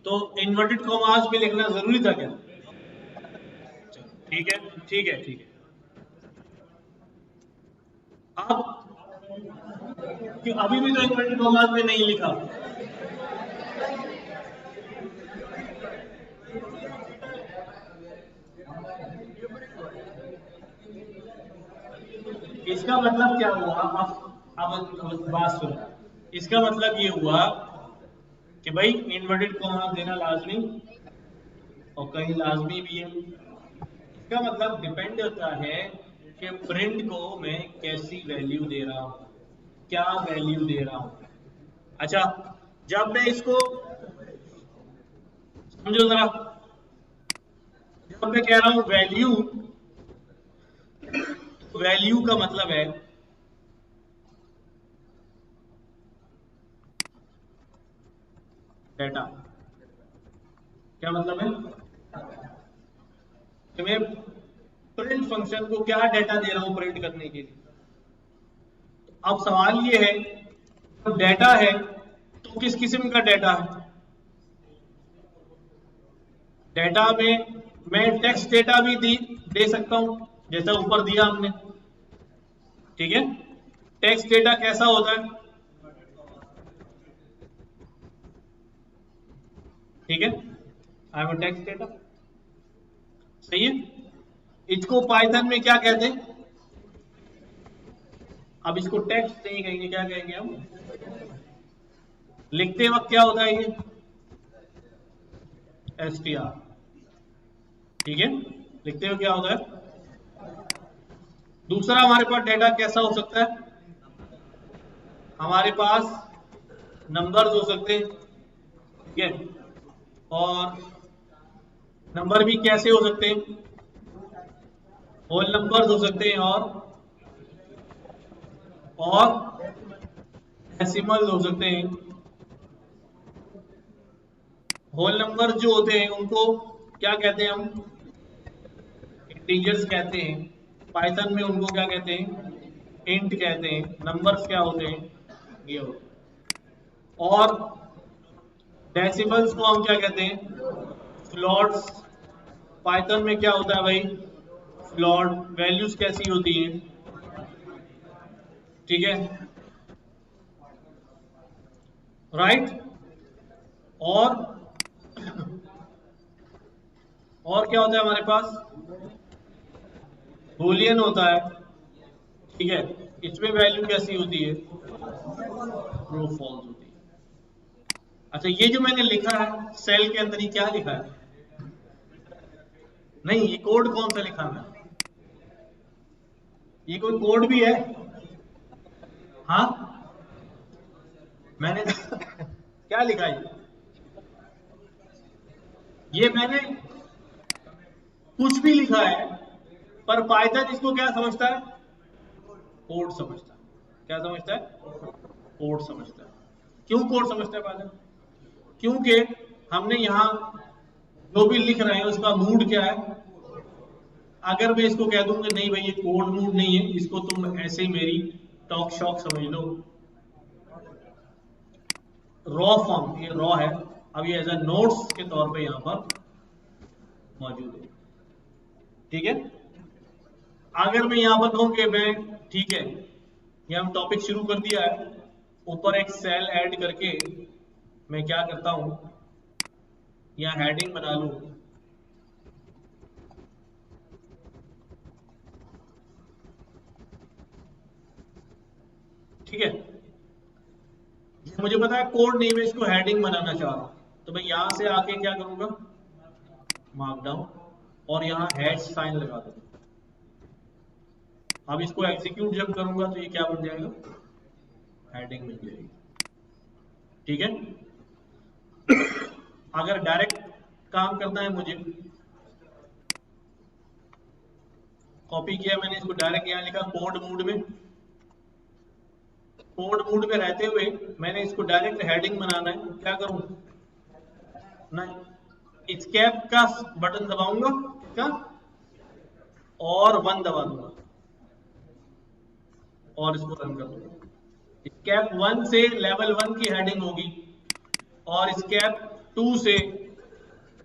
तो इन्वर्टेड कॉमास में लिखना जरूरी था क्या? ठीक है ठीक है ठीक है। अब अभी भी तो इन्वर्टेड कॉमास में नहीं लिखा। इसका मतलब क्या हुआ? अब बात सुनो, इसका मतलब ये हुआ कि भाई इन्वर्टेड कॉमा देना लाजमी, और कहीं लाजमी भी है। इसका मतलब डिपेंड होता है कि प्रिंट को मैं कैसी वैल्यू दे रहा हूं, क्या वैल्यू दे रहा हूं। अच्छा, जब मैं इसको समझो जरा, जब मैं कह रहा हूं वैल्यू, वैल्यू का मतलब है डेटा। क्या मतलब है कि मैं प्रिंट फंक्शन को क्या डेटा दे रहा हूं प्रिंट करने के लिए। अब सवाल ये है, जब डेटा है तो किस किस्म का डेटा है? डेटा में मैं टेक्स्ट डेटा भी दे सकता हूं, जैसा ऊपर दिया हमने। ठीक है, टेक्स्ट डेटा कैसा होता है? ठीक है, आई एम टेक्स्ट डेटा, सही है। इसको पाइथन में क्या कहते हैं? अब इसको टेक्स्ट नहीं कहेंगे, क्या कहेंगे हम? लिखते वक्त क्या होता है ये? str। ठीक है, लिखते हुए क्या होता है? दूसरा हमारे पास डेटा कैसा हो सकता है? हमारे पास नंबर्स हो सकते हैं, ठीक है, और नंबर भी कैसे हो सकते हैं? होल नंबर्स हो सकते हैं, और डेसिमल हो सकते हैं। होल नंबर जो होते हैं उनको क्या कहते हैं हम? इंटीजर्स कहते हैं। पाइथन में उनको क्या कहते हैं? इंट कहते हैं। नंबर्स क्या होते हैं? ये होते हैं। और डेसिमल्स को हम क्या कहते हैं? फ्लोट्स। पाइथन में क्या होता है भाई? फ्लोट। वैल्यूज कैसी होती हैं? ठीक है, राइट। और क्या होता है हमारे पास? बूलियन होता है। ठीक है, इसमें वैल्यू कैसी होती है? ट्रू फॉल्स होती है। अच्छा, ये जो मैंने लिखा है सेल के अंदर, ये क्या लिखा है? नहीं, ये कोड कौन सा लिखा है? ये कोई कोड भी है? हाँ, मैंने क्या लिखा है? ये मैंने कुछ भी लिखा है, पर पाइथन इसको क्या समझता है? कोड समझता है। क्या समझता है? कोड समझता है। क्यों कोड समझता है पाइथन? क्योंकि हमने यहां जो भी लिख रहे हैं उसका मूड क्या है। अगर मैं इसको कह दूंगा नहीं भाई ये कोड मूड नहीं है, इसको तुम ऐसे ही मेरी टॉक शॉक समझ लो, रॉ फॉर्म, ये रॉ है, अब ये एज ए नोट्स के तौर पे यहां पर मौजूद है। ठीक है। अगर मैं यहाँ पर कहूँ कि मैं ठीक है, ये हम टॉपिक शुरू कर दिया है, ऊपर एक सेल ऐड करके मैं क्या करता हूं, यहाँ हेडिंग बना लूं, ठीक है। मुझे पता है कोड नेम है, इसको हेडिंग बनाना चाह रहा हूं, तो मैं यहां से आके क्या करूंगा, मार्कडाउन, और यहाँ हैश साइन लगा दूंगा। अब इसको एग्जीक्यूट जब करूंगा तो ये क्या बन जाएगा, हेडिंग मिल जाएगी, ठीक है। अगर डायरेक्ट काम करना है मुझे, कॉपी किया मैंने, इसको डायरेक्ट यहां लिखा कोड मोड में, कोड मोड में रहते हुए मैंने इसको डायरेक्ट हेडिंग बनाना है, क्या करूं ना, एस्केप का बटन दबाऊंगा क्या, और 1 दबा दूंगा और इसको रन कर दूंगा। स्केप 1 से लेवल 1 की हेडिंग होगी, और स्केप 2 से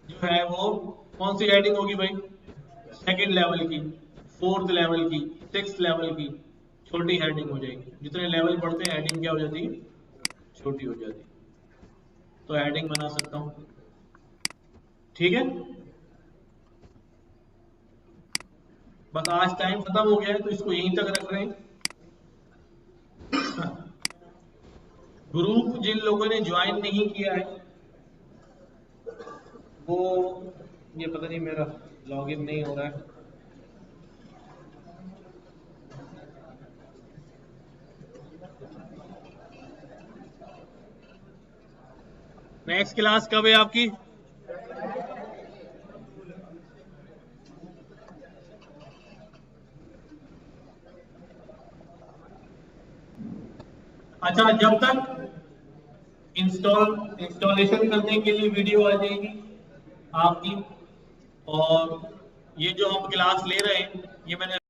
जो है वो कौन सी हेडिंग होगी भाई, सेकंड लेवल की, 4th लेवल की, 6th लेवल की छोटी हेडिंग हो जाएगी। जितने लेवल बढ़ते हैं हेडिंग क्या हो जाती है, छोटी हो जाती है। तो हेडिंग बना सकता हूं, ठीक है। बस आज टाइम खत्म हो गया है तो इसको यहीं तक रख रहे हैं। ग्रुप जिन लोगों ने ज्वाइन नहीं किया है वो, ये पता नहीं मेरा लॉगिन नहीं हो रहा है, नेक्स्ट क्लास कब है आपकी, अच्छा जब तक इंस्टॉलेशन करने के लिए वीडियो आ जाएगी आपकी, और ये जो हम क्लास ले रहे हैं ये मैंने